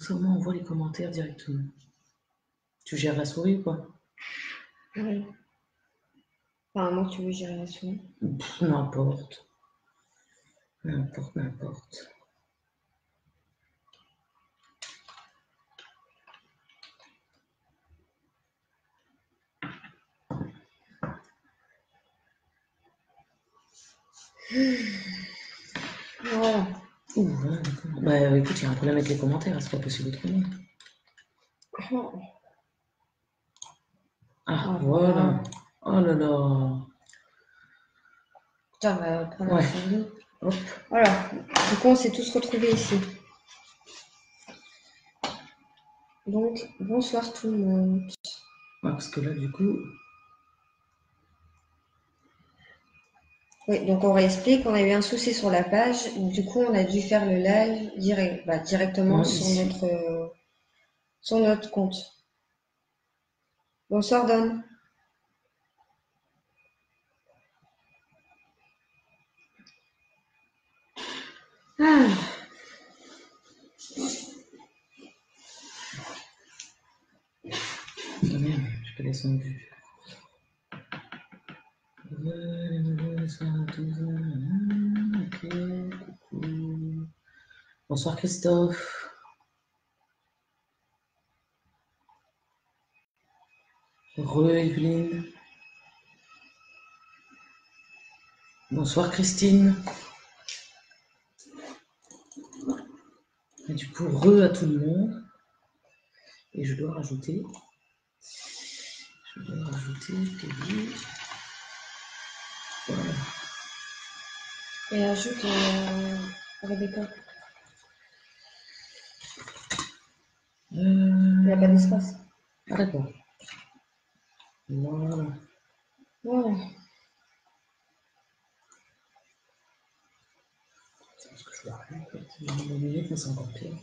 Comment on voit les commentaires directement? Tu gères la souris ou quoi? Oui. Enfin, moi, tu veux gérer la souris? N'importe. N'importe. Voilà. Ouais, d'accord. Bah écoute, il y a un problème avec les commentaires, c'est pas possible autrement. Ah, voilà. Oh là là. Putain, on va prendre un Ouais. fond. Hop. Voilà. Du coup, on s'est tous retrouvés ici. Donc, bonsoir tout le monde. Ouais, parce que là, du coup. Oui, donc on réexplique, on a eu un souci sur la page, du coup on a dû faire le live directement Ouais, sur ici. notre compte. Bonsoir Don. Ah, Oh merde, j'ai pas descendu. Ok, coucou. Bonsoir Christophe. Evelyne. Bonsoir Christine. Et du coup, à tout le monde. Et je dois rajouter. Peggy. Voilà. et ajoute Rebecca. Il n'y a pas d'espace. Ah d'accord. Voilà. Voilà. C'est parce que je vois rien en fait. J'ai mis mes lunettes, mais c'est encore pire.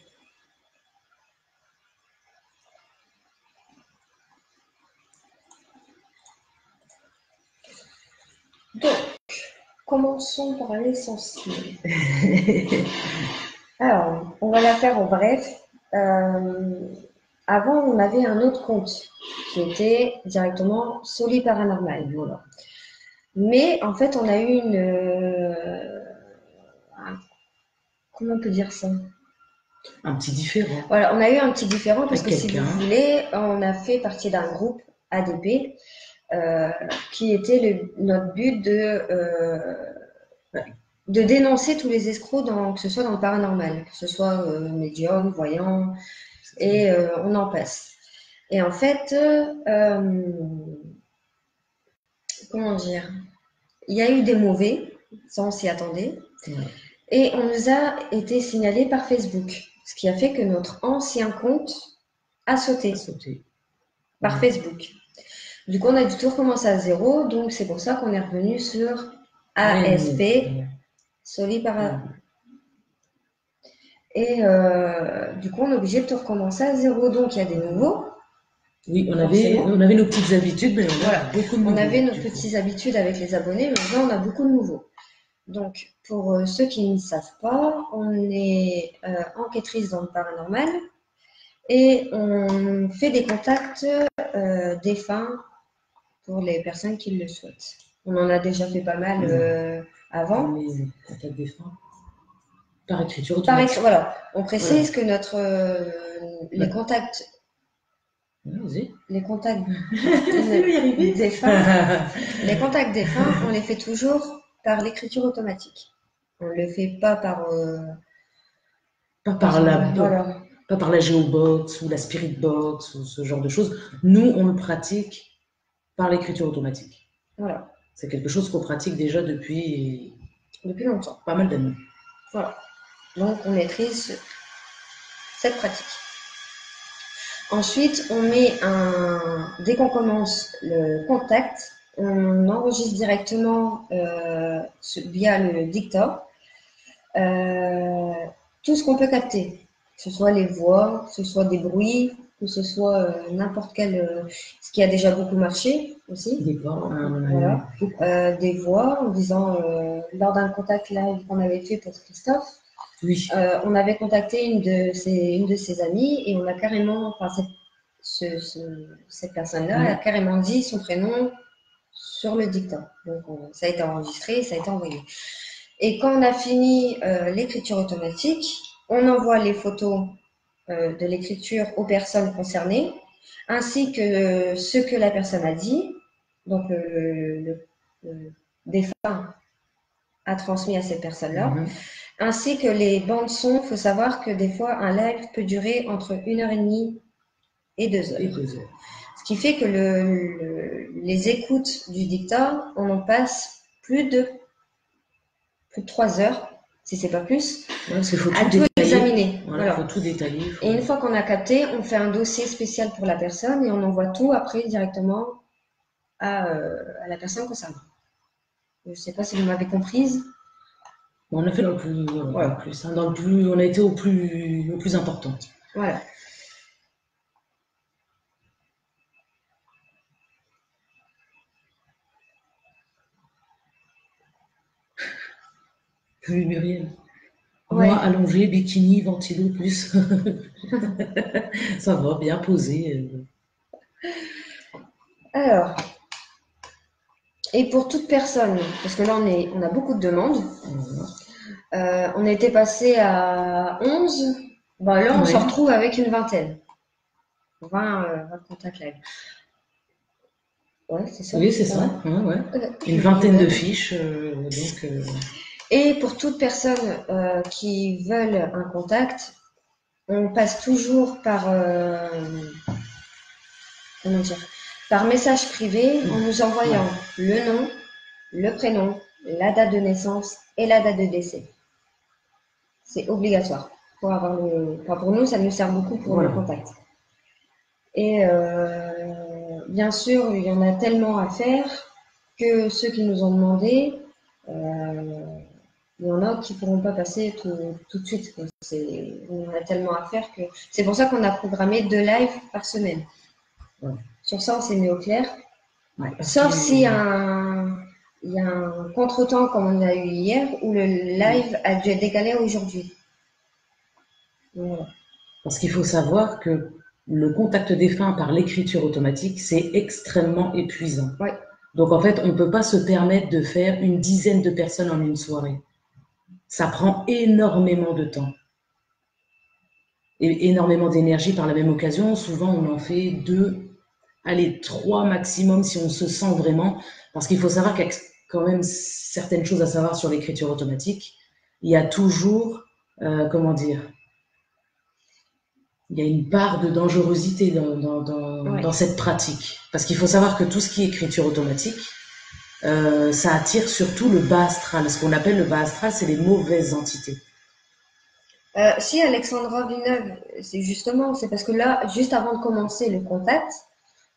Donc, commençons par l'essentiel. Alors, on va la faire en bref. Avant, on avait un autre compte qui était directement Soli Paranormal. Voilà. Mais en fait, on a eu comment on peut dire ça? Un petit différent. Voilà, on a eu un petit différent parce Avec que si vous voulez, on a fait partie d'un groupe ADP qui était notre but de dénoncer tous les escrocs, que ce soit dans le paranormal, que ce soit médium, voyant, et on en passe. Et en fait, comment dire, il y a eu des mauvais, ça on s'y attendait, et on nous a été signalé par Facebook, ce qui a fait que notre ancien compte a sauté par Facebook. Du coup, on a dû tout recommencer à zéro, donc c'est pour ça qu'on est revenu sur ASP, Soli Paranormal. Et du coup, on est obligé de tout recommencer à zéro, donc il y a des nouveaux. Oui, on avait nos petites habitudes, mais on a beaucoup de nouveaux. On avait nos petites habitudes avec les abonnés, mais maintenant on a beaucoup de nouveaux. Donc, pour ceux qui ne savent pas, on est enquêtrice dans le paranormal et on fait des contacts défunts pour les personnes qui le souhaitent. On en a déjà fait pas mal avant. Les contacts défunts. Par écriture automatique. Voilà, on précise que les contacts. Les contacts défunts, on les fait toujours par l'écriture automatique. On ne le fait pas par pas par la Geobox ou la Spirit Box ou ce genre de choses. Nous, on le pratique par l'écriture automatique. Voilà. C'est quelque chose qu'on pratique déjà depuis longtemps. Pas mal d'années. Voilà. Donc, on maîtrise cette pratique. Ensuite, on met dès qu'on commence le contact, on enregistre directement via le dictat tout ce qu'on peut capter, que ce soit les voix, que ce soit des bruits, que ce soit n'importe quel, ce qui a déjà beaucoup marché aussi. Des voix, des voix en disant lors d'un contact live qu'on avait fait pour Christophe, Oui. On avait contacté une de ses amies et on a carrément, enfin, cette personne-là a carrément dit son prénom sur le dictat. Donc, ça a été enregistré, ça a été envoyé. Et quand on a fini l'écriture automatique, on envoie les photos de l'écriture aux personnes concernées, ainsi que ce que la personne a dit. Donc, le défunt a transmis à cette personne-là, ainsi que les bandes son. Il faut savoir que des fois, un live peut durer entre 1h30 et 2 heures. Ce qui fait que les écoutes du dictat, on en passe plus de 3 heures, si c'est pas plus, à tout examiner. Voilà, faut tout détailler. Et une fois qu'on a capté, on fait un dossier spécial pour la personne et on envoie tout après directement à la personne concernée. Je ne sais pas si vous m'avez comprise. On a fait le plus, plus hein, on a été au plus important. Voilà. Oui, Muriel. Moi, allongé, bikini, ventilo plus. Ça va, bien posé. Alors, et pour toute personne, parce que là, on a beaucoup de demandes. On était passé à 11. Ben là, on se retrouve avec une vingtaine. 20 contacts live. Ouais, c'est ça. Oui, c'est ça. Une vingtaine de fiches. Et pour toute personne qui veulent un contact, on passe toujours par par message privé en nous envoyant le nom, le prénom, la date de naissance et la date de décès. C'est obligatoire pour avoir pour nous, ça nous sert beaucoup pour le contact. Et bien sûr, il y en a tellement à faire que ceux qui nous ont demandé, il y en a qui ne pourront pas passer tout de suite. On a tellement à faire que c'est pour ça qu'on a programmé 2 lives par semaine. Sur ça, on s'est mis au clair. Sauf s'il y a un contretemps comme on a eu hier où le live a dû être décalé aujourd'hui. Voilà. Parce qu'il faut savoir que le contact défunt par l'écriture automatique, c'est extrêmement épuisant. Donc en fait, on ne peut pas se permettre de faire une dizaine de personnes en une soirée. Ça prend énormément de temps. Et énormément d'énergie par la même occasion. Souvent, on en fait 2, allez, 3 maximum si on se sent vraiment. Parce qu'il faut savoir qu'il y a quand même certaines choses à savoir sur l'écriture automatique. Il y a toujours, comment dire, il y a une part de dangerosité dans cette pratique. Parce qu'il faut savoir que tout ce qui est écriture automatique, ça attire surtout le bas astral. Ce qu'on appelle le bas astral, c'est les mauvaises entités. Si Alexandra Villeneuve, c'est parce que là, juste avant de commencer le contact,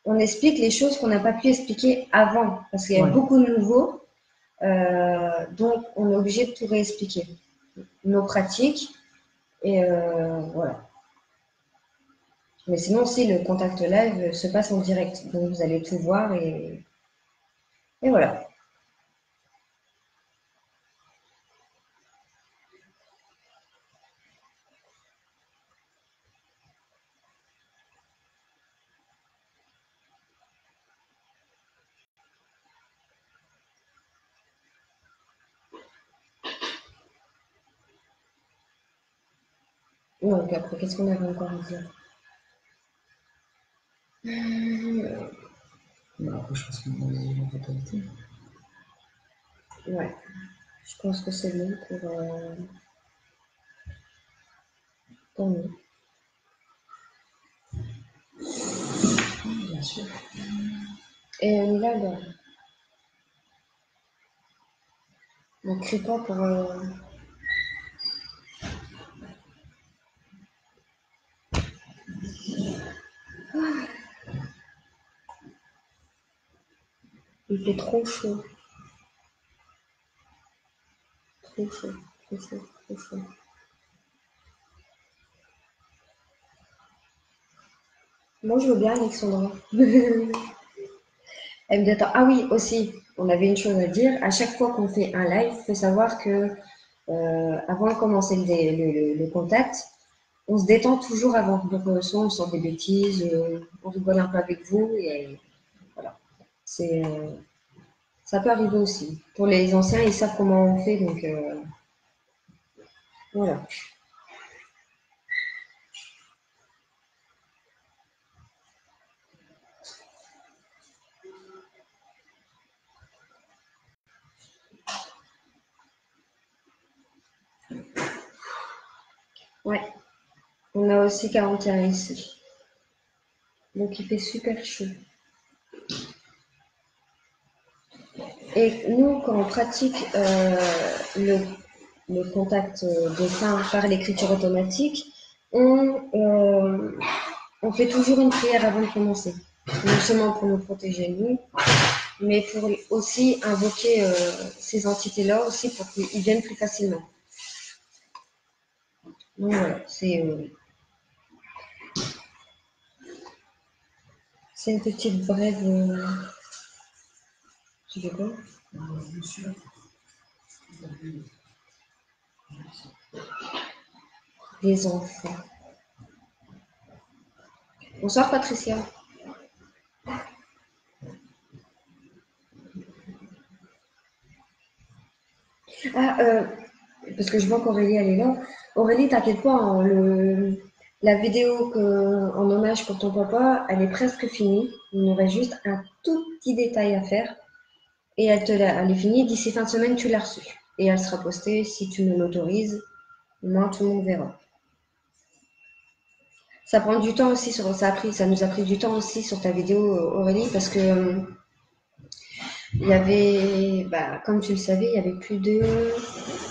on explique les choses qu'on n'a pas pu expliquer avant, parce qu'il y a beaucoup de nouveaux, donc on est obligé de tout réexpliquer. Nos pratiques, et voilà. Mais sinon aussi, le contact live se passe en direct, donc vous allez tout voir et voilà. Donc après, qu'est-ce qu'on avait encore à dire? Après, je pense qu'on a dit la totalité. Ouais, je pense que c'est bon pour nous. Bien sûr. Et on y va, là. On ne crie pas pour... Il fait trop chaud. Trop chaud, trop chaud, trop chaud. Moi, je veux bien, Alexandra. Elle me dit, attends, ah oui, aussi, on avait une chose à dire. À chaque fois qu'on fait un live, il faut savoir que avant de commencer le contact, on se détend toujours avant. Donc, soit on sort des bêtises, on rigole un peu avec vous, et voilà. Ça peut arriver aussi. Pour les anciens, ils savent comment on fait, donc voilà. Ouais, on a aussi 41 ici. Donc il fait super chaud. Et nous, quand on pratique le contact dessin par l'écriture automatique, on fait toujours une prière avant de commencer. Non seulement pour nous protéger nous, mais pour aussi invoquer ces entités-là aussi pour qu'ils viennent plus facilement. Donc voilà, c'est une petite brève. Tu veux quoi? Des enfants. Bonsoir Patricia. Ah, parce que je vois qu'Aurélie, elle est là. Aurélie, t'inquiète pas, hein, la vidéo en hommage pour ton papa, elle est presque finie. Il nous reste juste un tout petit détail à faire. Et elle est finie. D'ici fin de semaine, tu l'as reçue. Et elle sera postée si tu me l'autorises. Moi, tout le monde verra. Ça prend du temps aussi ça nous a pris du temps aussi sur ta vidéo, Aurélie, parce que il y avait, comme tu le savais, il y avait plus de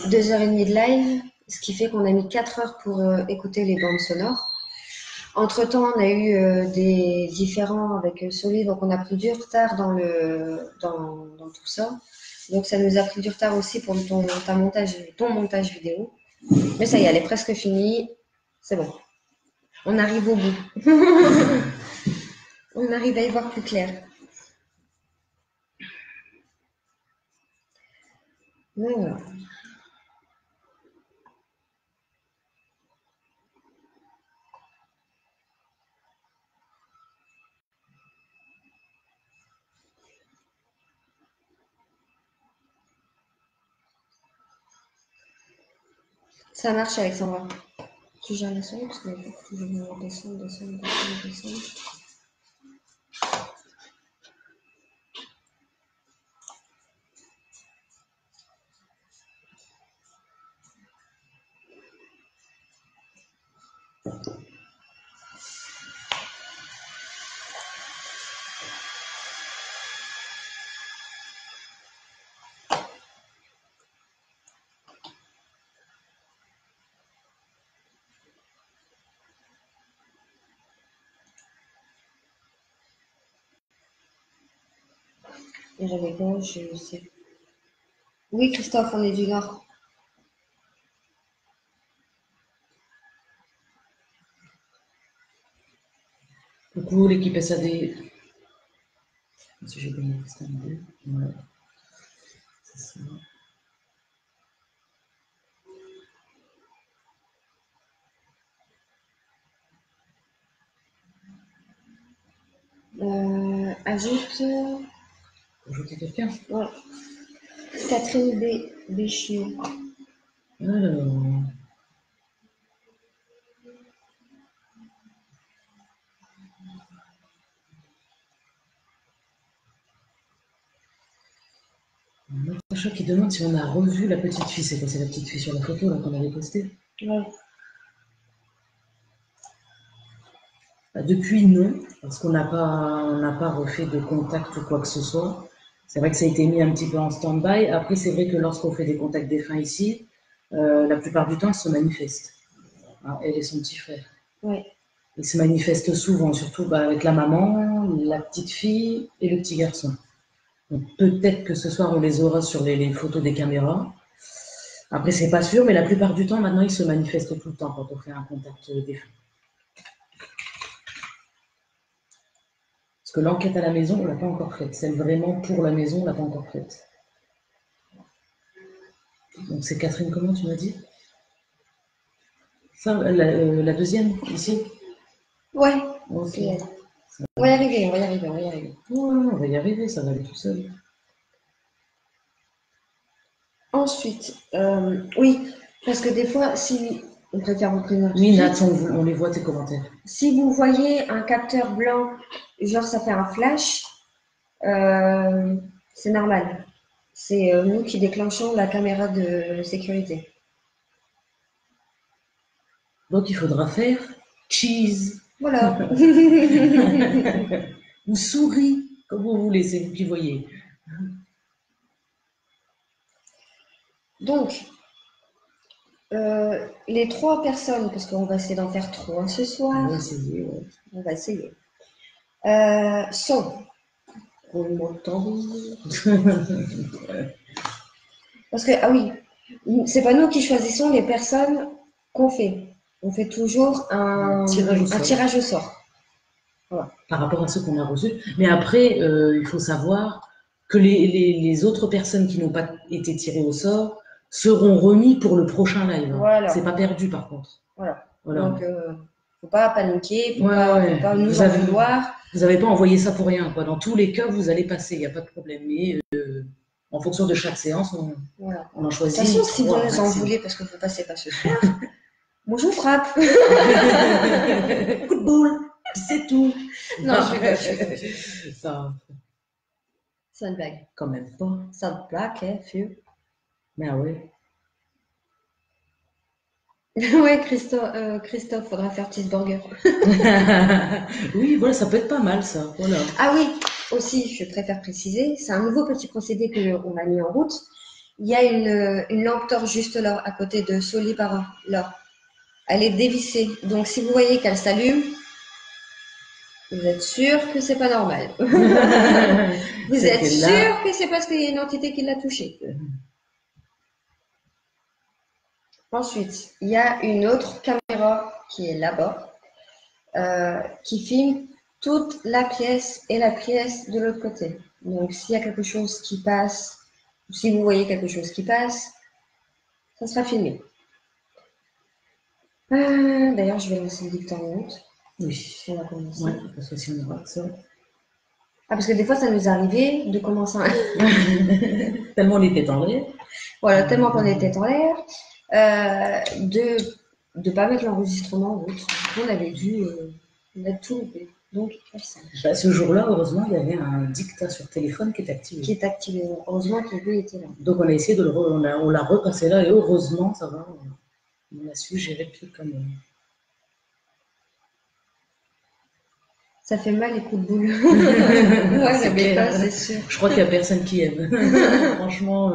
2h30 de live, ce qui fait qu'on a mis 4 heures pour écouter les bandes sonores. Entre-temps, on a eu des différends avec Soli, donc on a pris du retard dans tout ça. Donc ça nous a pris du retard aussi pour ton montage vidéo. Mais ça y est, elle est presque finie. C'est bon. On arrive au bout. On arrive à y voir plus clair. Voilà. Ça marche, Alexandra. Tu gères les sons parce que je vais descendre. Et j'avais quoi, je sais. Oui, Christophe, on est du Nord. Coucou l'équipe SAD. Si j'ai bien extendé. Ouais. C'est ça. Ajoute. Ajouter quelqu'un. Ouais. Catherine Béchiot. Alors. Natacha qui demande si on a revu la petite fille. C'est quoi? C'est la petite fille sur la photo là qu'on avait postée? Ouais. Depuis, non, parce qu'on n'a pas refait de contact ou quoi que ce soit. C'est vrai que ça a été mis un petit peu en stand-by. Après, c'est vrai que lorsqu'on fait des contacts défunts ici, la plupart du temps, ils se manifestent. Hein, elle et son petit frère. Ouais. Ils se manifestent souvent, surtout avec la maman, la petite fille et le petit garçon. Donc peut-être que ce soir, on les aura sur les photos des caméras. Après, c'est pas sûr, mais la plupart du temps, maintenant, ils se manifestent tout le temps quand on fait un contact défunt. Parce que l'enquête à la maison, on l'a pas encore faite. Celle vraiment pour la maison, on l'a pas encore faite. Donc c'est Catherine, comment tu m'as dit? Ça, la deuxième, ici? Ouais, Ok. c'est elle. On va y arriver, on va y arriver, on va y arriver. Ouais, on va y arriver, ça va aller tout seul. Ensuite, oui, parce que des fois, si on préfère vous prévenir tout de Oui, suite, Nat, on les voit tes commentaires. si vous voyez un capteur blanc, genre ça fait un flash, c'est normal. C'est nous qui déclenchons la caméra de sécurité. Donc il faudra faire cheese Voilà. ou souris, comme vous voulez, c'est vous qui voyez. Donc, les 3 personnes, parce qu'on va essayer d'en faire 3 ce On soir, va essayer, ouais. on va essayer, sont roulement de tambour. Parce que, ah oui, c'est pas nous qui choisissons les personnes qu'on fait. On fait toujours un tirage au sort. Voilà. Par rapport à ceux qu'on a reçus. Mais après, il faut savoir que les autres personnes qui n'ont pas été tirées au sort seront remis pour le prochain live. Voilà. C'est pas perdu par contre. Voilà. Voilà. Donc, faut pas paniquer, faut Ouais, pas nous vous en avez, vouloir. vous n'avez pas envoyé ça pour rien, quoi. Dans tous les cas, vous allez passer, il n'y a pas de problème. Mais en fonction de chaque séance, Voilà. on en De choisit. toute façon, si vous nous en maximum. voulez parce que vous passez pas ce soir, moi je vous frappe. Coup de boule, c'est tout. Non, je rigole. Ça, C'est une blague. quand même pas. C'est une blague, hein, vieux. Mais ah ouais. Ouais, Christophe, faudra faire cheeseburger. Oui, voilà, ça peut être pas mal, ça. Voilà. Ah oui, aussi, je préfère préciser, c'est un nouveau petit procédé qu'on a mis en route. Il y a une lampe torche juste là, à côté de Solipara, là. Elle est dévissée. Donc, si vous voyez qu'elle s'allume, vous êtes sûr que c'est pas normal. Vous êtes sûr que c'est parce qu'il y a une entité qui l'a touchée. Ensuite, il y a une autre caméra qui est là-bas, qui filme toute la pièce et la pièce de l'autre côté. Donc, s'il y a quelque chose qui passe, ou si vous voyez quelque chose qui passe, ça sera filmé. D'ailleurs, je vais lancer le dicton en honte. Oui. On va commencer. Ouais, parce que si on aura que ça. Ah, parce que des fois, ça nous est arrivé de commencer un... Tellement on était en l'air. Voilà, tellement qu'on était en l'air, de ne pas mettre l'enregistrement ou autre. On avait dû mettre tout loupé. Donc, bah, ce jour-là, heureusement, il y avait un dictat sur téléphone qui est activé. Qui est activé. Heureusement qu'il était là. Donc on a essayé de on l'a repassé là et heureusement, ça va. On a su gérer le truc comme Ça fait mal les coups de boule. Ouais, Rebecca, c'est sûr. Je crois qu'il n'y a personne qui aime. Franchement.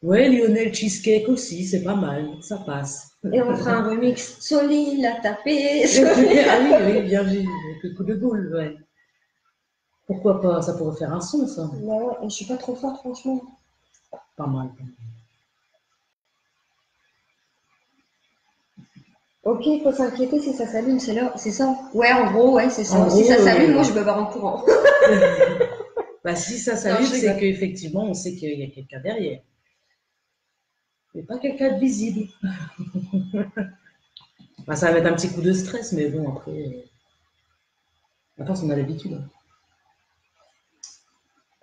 Ouais, Lionel Cheesecake aussi, c'est pas mal, ça passe. Et on fera un remix. Soli l'a tapé. Ah oui, oui, bien vu, avec le coup de boule, ouais. Pourquoi pas, ça pourrait faire un son, ça. Ouais, je suis pas trop forte, franchement. Pas mal. Ok, il faut s'inquiéter si ça s'allume, c'est ça. Ouais, en gros, ouais, c'est ça. Si ça s'allume, moi je me barre en courant. Bah, si ça s'allume, c'est qu'effectivement, on sait qu'il y a quelqu'un derrière. Mais pas quelqu'un de visible. Bah, ça va mettre un petit coup de stress, mais bon, après. Après, on a l'habitude.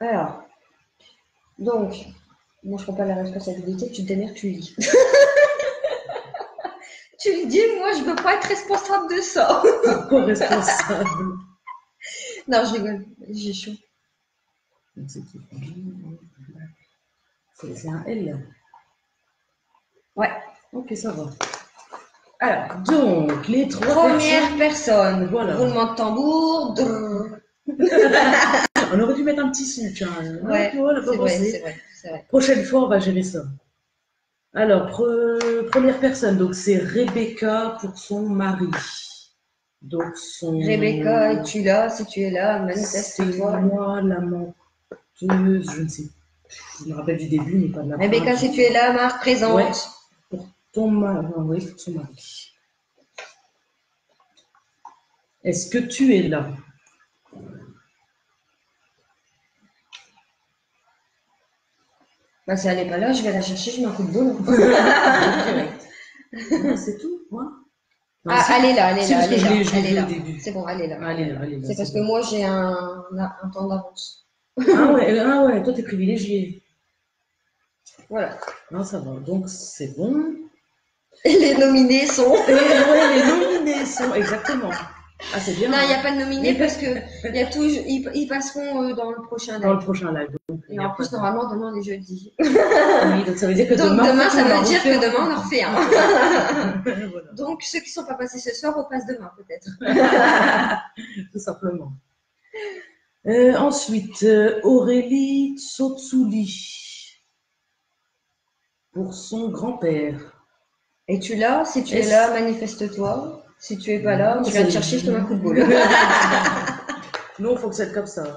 Alors, donc, moi je prends pas la responsabilité, tu te démerdes, tu lis. Tu lui dis, moi je veux pas être responsable de ça. Co-responsable. Non, je rigole, j'ai chaud. C'est un L. Ouais. Ok, ça va. Alors, donc, les 3 première personne. Voilà. Roulement de tambour. On aurait dû mettre un petit son, tiens. Ouais, voilà, c'est vrai. Prochaine fois, on va gérer ça. Alors, première personne, donc c'est Rebecca pour son mari. Donc, Rebecca, es-tu là? Si tu es là, manifeste-toi. C'est moi, la menteuse, je ne sais pas. Je me rappelle du début, mais pas de la fin. Rebecca, si tu es là, Marc, présente. Ouais, pour ton mari. Oui, pour son mari. Est-ce que tu es là? Bah, si elle n'est pas là, je vais la chercher, je mets un coup de boule. C'est tout, moi. Ah, elle est là, elle est Si, là, parce elle que est là. je l'ai Elle est vu au là. début. C'est bon, elle est là. Ah, elle est là, elle est là. C'est parce que moi, j'ai un temps d'avance. Ah ouais, toi, t'es privilégié. Voilà. Ah, ça va, donc c'est bon. Et les nominés sont. Ouais, les nominés sont, exactement. Ah, c'est bien. Non, il n'y a pas de nominés parce que ils passeront dans le prochain live. Dans le prochain live. Donc, et en plus, normalement, demain, on est jeudi. Oui, donc ça veut dire que demain, ça veut dire que demain, on en refait un. Voilà. Donc, ceux qui ne sont pas passés ce soir, repassent demain, peut-être. Tout simplement. Ensuite, Aurélie Tsotsouli pour son grand-père. Et tu l'as? Si tu es là, manifeste-toi. Si tu es pas là, tu viens te chercher, je te mets un coup de boule. Non, il faut que c'est comme ça.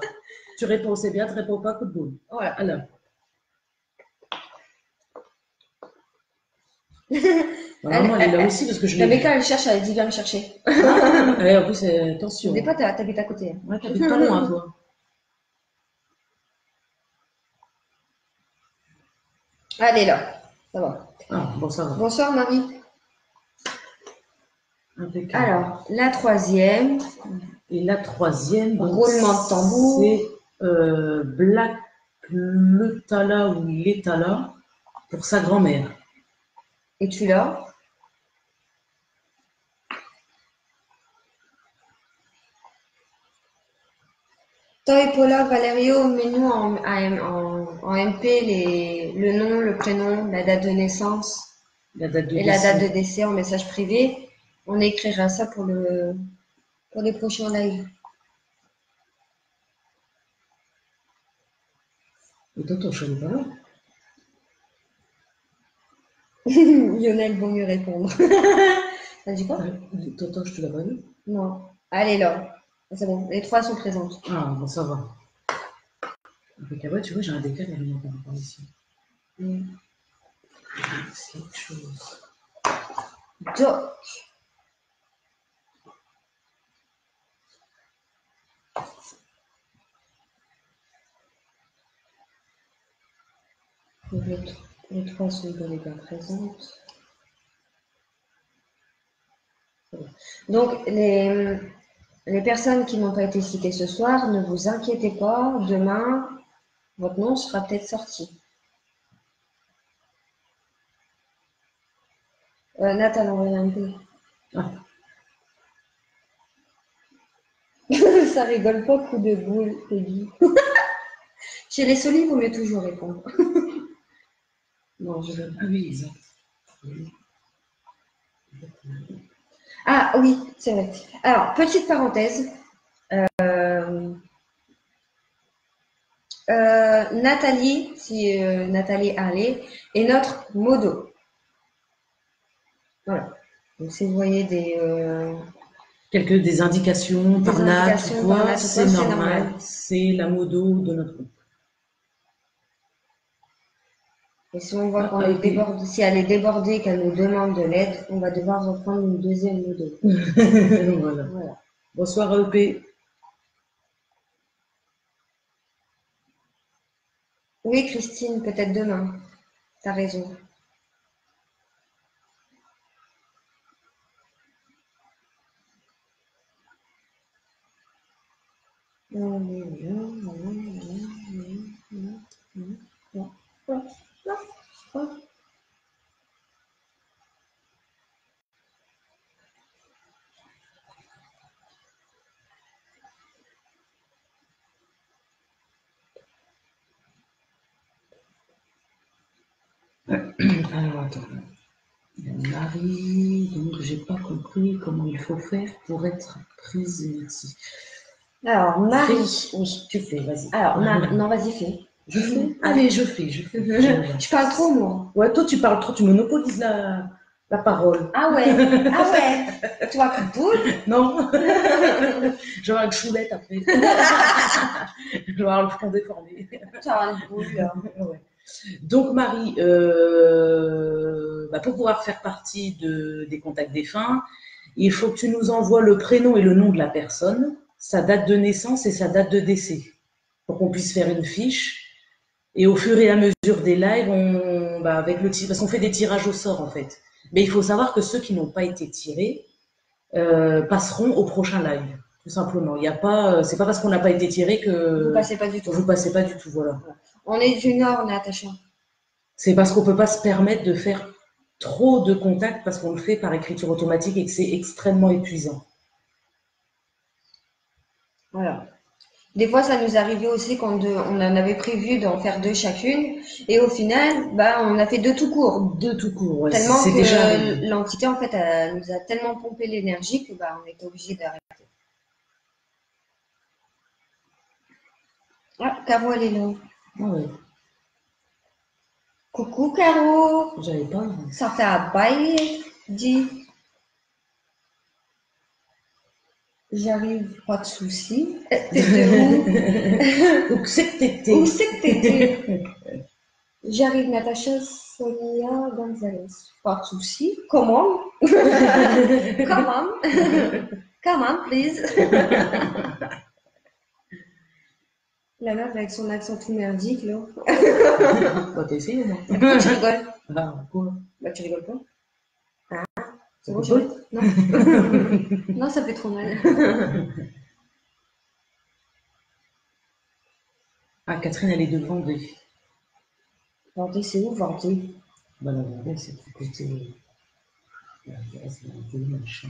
Tu réponds, c'est bien, tu réponds pas, coup de boule. Voilà. Alors. Normalement, elle est là aussi parce que je l'ai. Mais quand elle cherche, elle dit viens me chercher. Et en plus, attention. N'oublie pas, t'habites à côté. Ouais, t'habites pas loin, toi. Elle est là. Ça va. Ah, bon, ça va. Bonsoir, Marie. Impeccable. Alors, la troisième. Et la troisième, roulement de tambour. C'est Black Letala ou Letala pour sa grand-mère. Et tu l'as? Toi et Paula, Valerio, mets-nous en MP le nom, le prénom, la date de naissance La date de et la date de décès en message privé. On écrira ça pour les prochains lives. Et toi, ton chat n'est pas là. Lionel vaut mieux répondre. T'as dit quoi? Toto, je te l'ai pas vu. Non. Elle est là. C'est bon, les trois sont présentes. Ah, bon, ça va. Ouais, tu vois, j'ai un décalage par rapport ici. C'est autre chose. Donc. Les trois sont bel et bien présentes. Donc, les personnes qui n'ont pas été citées ce soir, ne vous inquiétez pas, demain, votre nom sera peut-être sorti. Nathan, envoie un peu. Ah. Ça rigole pas, coup de boule, Peggy. Chez les solis, il vaut mieux toujours répondre. Non, je vais. Ah oui, exact. Ah oui, c'est vrai. Alors, petite parenthèse. Nathalie, si Nathalie Harley, est notre modo. Voilà. Donc, si vous voyez des indications par Nat ou quoi, c'est normal. C'est la modo de notre groupe. Et si on voit qu'on est débordé, si elle est débordée, qu'elle nous demande de l'aide, on va devoir reprendre une deuxième modo. Voilà. Bonsoir EP. Oui, Christine, peut-être demain. T'as raison. Alors, attends. Marie, donc j'ai pas compris comment il faut faire pour être prise ici. Alors, Marie, oui, tu fais, vas-y. Alors, non, vas-y, fais. Je fais. Allez, je fais. Je parle trop, moi. Ouais, toi, tu parles trop, tu monopolises la parole. Ah ouais. Tu vois, coup de boule? Non. Je vais avoir une choulette après. Je vais avoir le front déformé. Tu as une boule, là. Ouais. Donc, Marie, pour pouvoir faire partie des contacts défunts, il faut que tu nous envoies le prénom et le nom de la personne, sa date de naissance et sa date de décès, pour qu'on puisse faire une fiche Et au fur et à mesure des lives, avec parce qu'on fait des tirages au sort en fait. Mais il faut savoir que ceux qui n'ont pas été tirés passeront au prochain live, tout simplement. Il y a pas, c'est pas parce qu'on n'a pas été tiré que vous passez pas du tout. Vous passez pas du tout, voilà. On est junior, on est attachant. C'est parce qu'on peut pas se permettre de faire trop de contacts parce qu'on le fait par écriture automatique et que c'est extrêmement épuisant. Voilà. Des fois, ça nous arrivait aussi quand on en avait prévu d'en faire 2 chacune, et au final, on a fait 2 tout court. 2 tout court, ouais. Tellement que l'entité, en fait, elle nous a tellement pompé l'énergie que on était obligé d'arrêter. Ah, Caro, elle est là. Ah ouais. Coucou, Caro. J'avais pas. Ça fait un bail, dis. J'arrive, pas de souci. T'étais où? Où c'est que t'étais? Où c'est que t'étais? J'arrive, Natacha Sonia Gonzalez. Pas de souci. Comment? Come on, please. La meuf avec son accent tout merdique, là. Bah, t'as essayé, non? Pourquoi tu rigoles? Ah, quoi? Bah, tu rigoles pas? Ah, c'est bon, Rigole? non. Non, ça fait trop mal. Ah, Catherine, elle est de Vendée. Vendée, c'est où, Vendée? Bah, la Vendée, c'est du côté. Vendée, machin.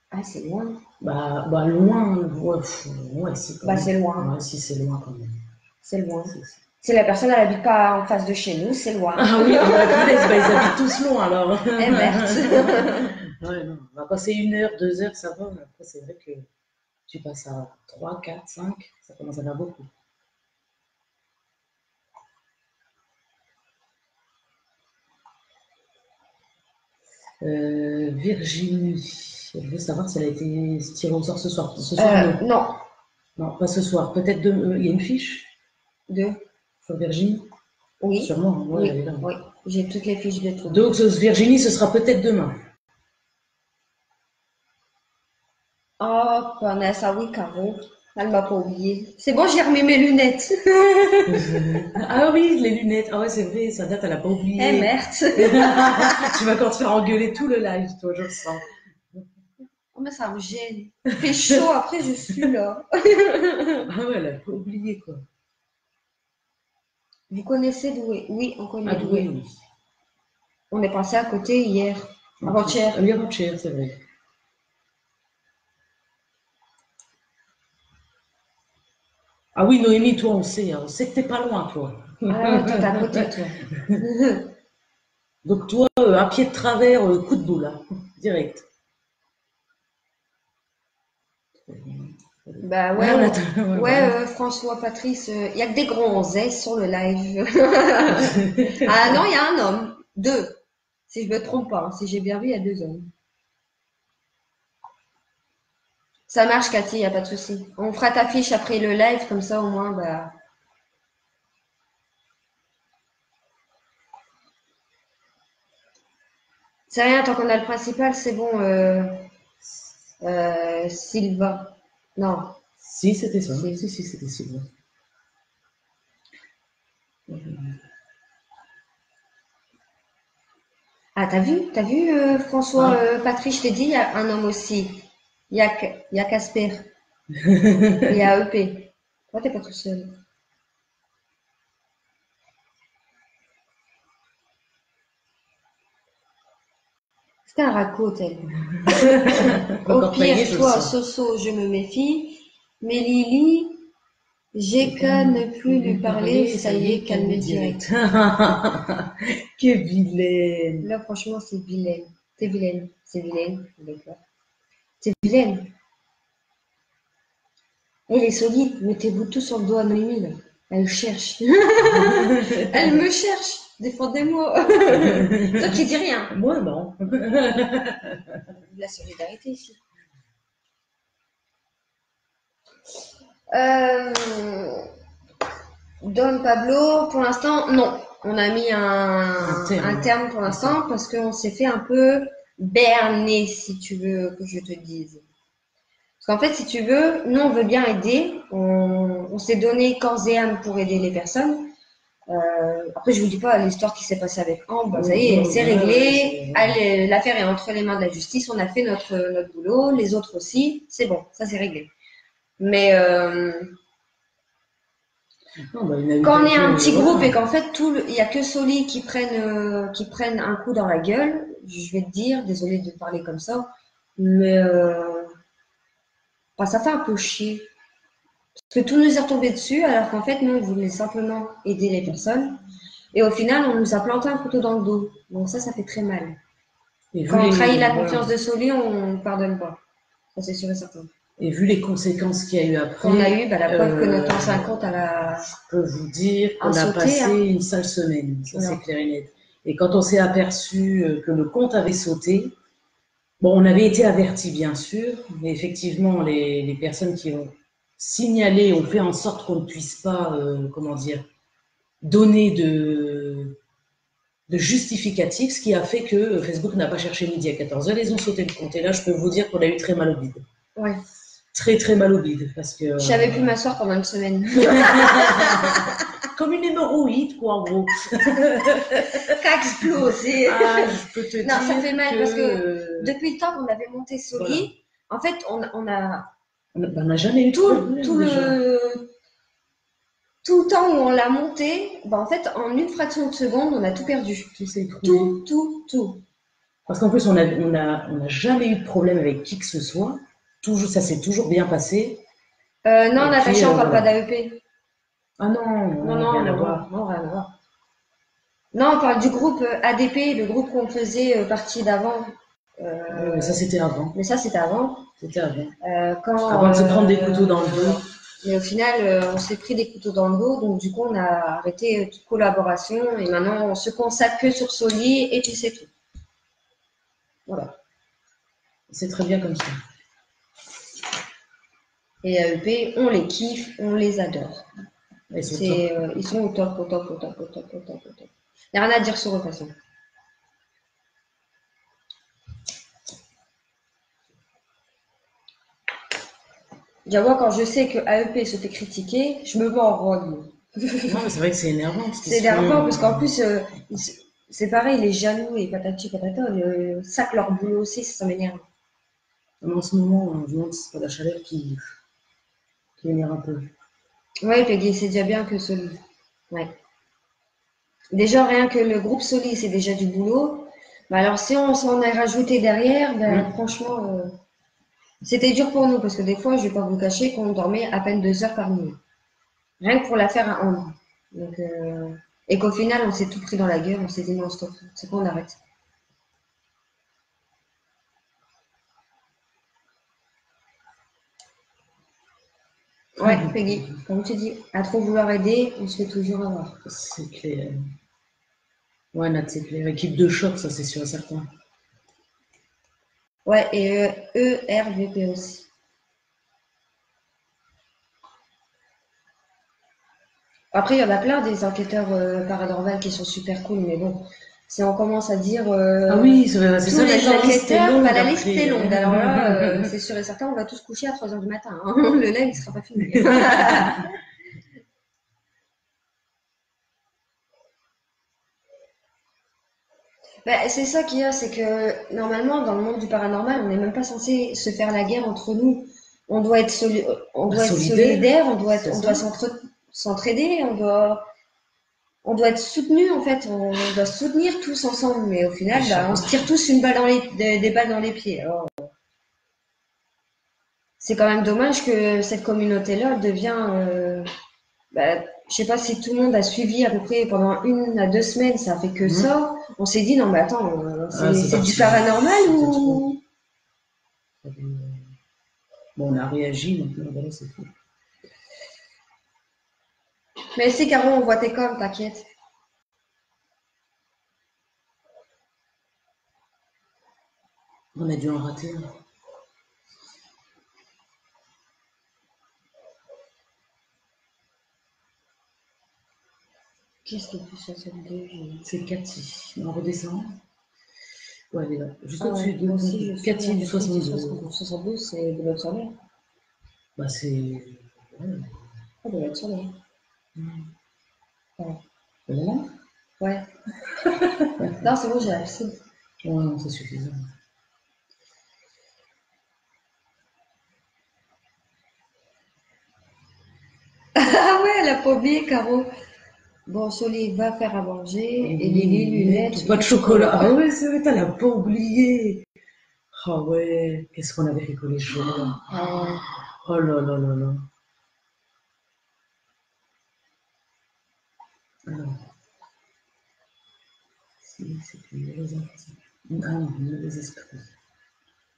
Ah, c'est loin. Bah, loin, ouais, si. C'est loin. Ouais, si, c'est loin quand même. C'est loin. Si la personne, elle habite pas en face de chez nous, c'est loin. Ah oui, ils habitent tous loin alors. Eh merde. Ouais, non, on va passer 1 heure, 2 heures, ça va. Mais après, c'est vrai que tu passes à 3, 4, 5, ça commence à faire beaucoup. Virginie, elle veut savoir si elle a été tirée au sort ce soir. Ce soir, non. Non, pas ce soir. Peut-être il y a une fiche sur Virginie? Oui. Sûrement, ouais, oui. Elle est là. Oui, j'ai toutes les fiches de tout. Donc, Virginie, ce sera peut-être demain. Oh, Vanessa, oui, Caro. Elle m'a pas oublié. C'est bon, j'ai remis mes lunettes. Ah oui, les lunettes. Ah ouais, c'est vrai, sa date, elle a pas oublié. Eh merde. Tu vas encore te faire engueuler tout le live, toi, je le sens. Oh, mais ça me gêne. Il fait chaud, après je suis là. Ah ouais, elle a pas oublié, quoi. Vous connaissez Douai? Oui, on connaît Douai, Douai. oui. On est passé à côté hier. Avant-hier. Oui, avant-hier, c'est vrai. Ah oui, Noémie, toi, on sait que t'es pas loin, toi. Ah, toi, t'es à côté, toi. Donc, toi, à pied de travers, coup de boule, hein, direct. Bah ouais, François, Patrice, il n'y a que des gonzesses sur le live. Ah non, il y a un homme. 2. Si je me trompe pas, si j'ai bien vu, il y a 2 hommes. Ça marche, Cathy, il n'y a pas de souci. On fera ta fiche après le live, comme ça au moins, C'est rien, tant qu'on a le principal, c'est bon. Sylvain. Non. Si, c'était ça. Si, c'était Sylvain. Ah, t'as vu, François, Patrice, je t'ai dit, il y a un homme aussi. Il y a Casper. Il y a EP. Toi, t'es pas tout seul. C'est un raco, tel. Au pire, toi, Soso, je me méfie. Mais Lily, j'ai qu'à ne plus lui parler, ça y est, calme direct. Que vilaine. Là, franchement, c'est vilaine. C'est vilaine. C'est vilaine. D'accord. C'est vilaine. Elle est solide. Mettez-vous tout sur le doigt de Noémie, là. Elle cherche. Elle me cherche. Défendez-moi. Toi, tu dis rien. Moi, non. La solidarité ici. Don Pablo, pour l'instant, non. On a mis un terme pour l'instant parce qu'on s'est fait un peu berner, si tu veux que je te dise. qu'en fait, si tu veux, nous, on veut bien aider. On s'est donné corps et âme pour aider les personnes. Après, je vous dis pas l'histoire qui s'est passée avec Ambre. Ça y est, c'est réglé. L'affaire est entre les mains de la justice. On a fait notre boulot. Les autres aussi. C'est bon, ça c'est réglé. Mais quand on est un petit groupe et qu'en fait il y a que Soli qui prennent un coup dans la gueule, je vais te dire, désolée de parler comme ça, mais ça fait un peu chier. Parce que tout nous est retombé dessus, alors qu'en fait, nous, on voulait simplement aider les personnes. Et au final, on nous a planté un couteau dans le dos. Donc ça fait très mal. Quand on trahit la confiance de Soli, on ne pardonne pas. Ça, c'est sûr et certain. Et vu les conséquences qu'il y a eu après. On a eu la preuve que notre ancien compte à la. Je peux vous dire qu'on a passé une sale semaine. Ça, c'est clair et net. Et quand on s'est aperçu que le compte avait sauté, bon, on avait été avertis, bien sûr, mais effectivement, les personnes qui ont signalé ont fait en sorte qu'on ne puisse pas, donner de justificatif, ce qui a fait que Facebook n'a pas cherché midi à 14h, ils ont sauté le compte. Et là, je peux vous dire qu'on a eu très mal au bide. Ouais. Très, très mal au bide. Parce que. Je savais plus m'asseoir pendant une semaine. Comme une hémorroïde, quoi, en gros. Qu'a explosé. Je peux te dire. Non, ça fait mal parce que depuis le temps qu'on avait monté Soli, en fait, on n'a jamais eu tout le temps où on l'a monté, en fait, en une fraction de seconde, on a tout perdu. Tout. Parce qu'en plus, on n'a jamais eu de problème avec qui que ce soit. Ça s'est toujours bien passé. Non, Natacha, on parle pas d'AEP. Ah non, rien à voir. Non, on parle du groupe ADP, le groupe qu'on faisait partie d'avant. Mais ça, c'était avant. C'était avant. Avant de se prendre des couteaux dans le dos. Mais au final, on s'est pris des couteaux dans le dos, donc du coup, on a arrêté toute collaboration et maintenant, on se consacre que sur Soli et puis c'est tout. Voilà. C'est très bien comme ça. Et AEP, on les kiffe, on les adore. Ils sont au top. Il n'y a rien à dire sur eux, de toute façon. Déjà, quand je sais que AEP se fait critiquer, je me mets en rogne. Non, mais c'est vrai que c'est énervant. C'est énervant parce qu'en plus, c'est pareil, les jaloux et patati patata, ils sacent leur boulot aussi, ça m'énerve. Mais en ce moment, je me demande si c'est pas la chaleur qui énerve un peu. Ouais, Peggy, c'est déjà bien que Soli. Ouais. Déjà, rien que le groupe Soli, c'est déjà du boulot. Alors, si on s'en a rajouté derrière, franchement, c'était dur pour nous parce que des fois, je vais pas vous cacher qu'on dormait à peine 2 heures par nuit. Rien que pour la faire à Ambre. Donc, et qu'au final, on s'est tout pris dans la gueule, on s'est dit non, stop, c'est qu'on arrête. Ouais, Peggy, comme tu dis, à trop vouloir aider, on se fait toujours avoir. C'est clair. Ouais, Nat, c'est clair. Équipe de choc, ça, c'est sûr et certain. Ouais, et ERVP aussi. Après, il y en a plein des enquêteurs paranormaux qui sont super cool, mais bon, si on commence à dire ah oui, c'est tous les enquêteurs, la liste est longue. Alors là, c'est sûr et certain, on va tous coucher à 3h du matin. Hein. Le live ne sera pas fini. C'est ça qu'il y a, c'est que normalement, dans le monde du paranormal, on n'est même pas censé se faire la guerre entre nous. On doit être, solidaire, on doit s'entraider, on doit être soutenu en fait, on doit se soutenir tous ensemble, mais au final, on se tire tous des balles dans les pieds. Alors, c'est quand même dommage que cette communauté-là devient. Je sais pas si tout le monde a suivi à peu près pendant 1 à 2 semaines, ça a fait que ça. On s'est dit non mais attends, c'est du paranormal ou. Bon, on a réagi, maintenant voilà, c'est tout. Mais c'est Caro, on voit tes coms, t'inquiète. On a dû en rater. Qu'est-ce qui est plus 62? C'est Cathy. On redescend. Ouais, elle est là. Juste au-dessus de Cathy du 72. 72, c'est de l'autre sommet. Bah, c'est. Ouais. Ça doit être ça, là. Ouais. Voilà. Ouais. Non, c'est bon, j'ai assez. Ouais, non, c'est suffisant. Ah ouais, elle a pas oublié, Caro. Bon, Soleil va faire à manger et Lily lui met pas de chocolat. Ah ouais, c'est vrai, t'as pas oublié. Ah ouais, qu'est-ce qu'on avait rigolé ce jour-là. Ah ouais. Oh là là là là. Alors, si c'est une mauvaise excuse. Ah non, une mauvaise excuse.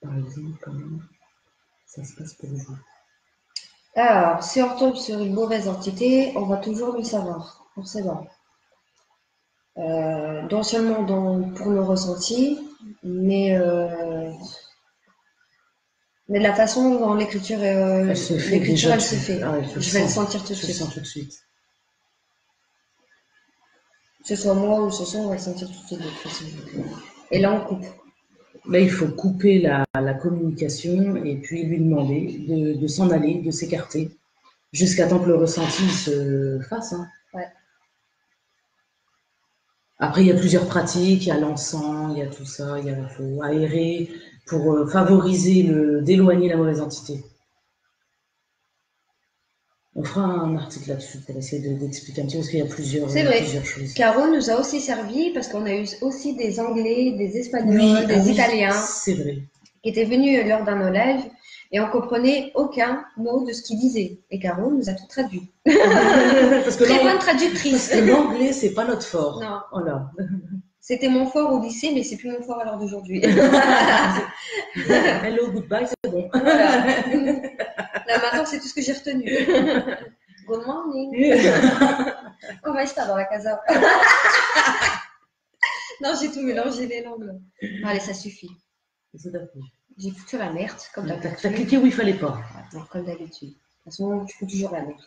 Par exemple, comment ça se passe pour vous? Alors, si on tombe sur une mauvaise entité, on va toujours le savoir, forcément. Non seulement pour le ressenti, mais de la façon dont l'écriture Elle se fait déjà, elle se fait. Ah, Je vais le sentir tout de je le suite. sens tout de suite. Que ce soit moi ou ce soit, on va le sentir tout de suite de toute façon. Et là, on coupe. Là, il faut couper la communication et puis lui demander de s'en aller, de s'écarter, jusqu'à temps que le ressenti se fasse. Hein. Ouais. Après, il y a plusieurs pratiques, il y a l'encens, il y a tout ça, il faut aérer pour favoriser d'éloigner la mauvaise entité. On fera un article là-dessus pour essayer d'expliquer un petit peu, parce qu'il y a plusieurs choses. Caro nous a aussi servi parce qu'on a eu aussi des Anglais, des Espagnols, des Italiens. C'est vrai. Qui étaient venus lors d'un nos lives et on comprenait aucun mot de ce qu'ils disaient. Et Caro nous a tout traduit. Parce que Très bonne traductrice. Parce que l'anglais, c'est pas notre fort. Non. Voilà. C'était mon fort au lycée, mais c'est plus mon fort à l'heure d'aujourd'hui. Hello, goodbye, c'est bon. Voilà. Là, maintenant, c'est tout ce que j'ai retenu. Good morning. Comment est-ce dans la casa? Non, j'ai tout mélangé les langues. Allez, ça suffit. J'ai foutu la merde, comme d'habitude. T'as cliqué où il fallait pas. Attends, comme d'habitude. De toute façon, je fous toujours la merde.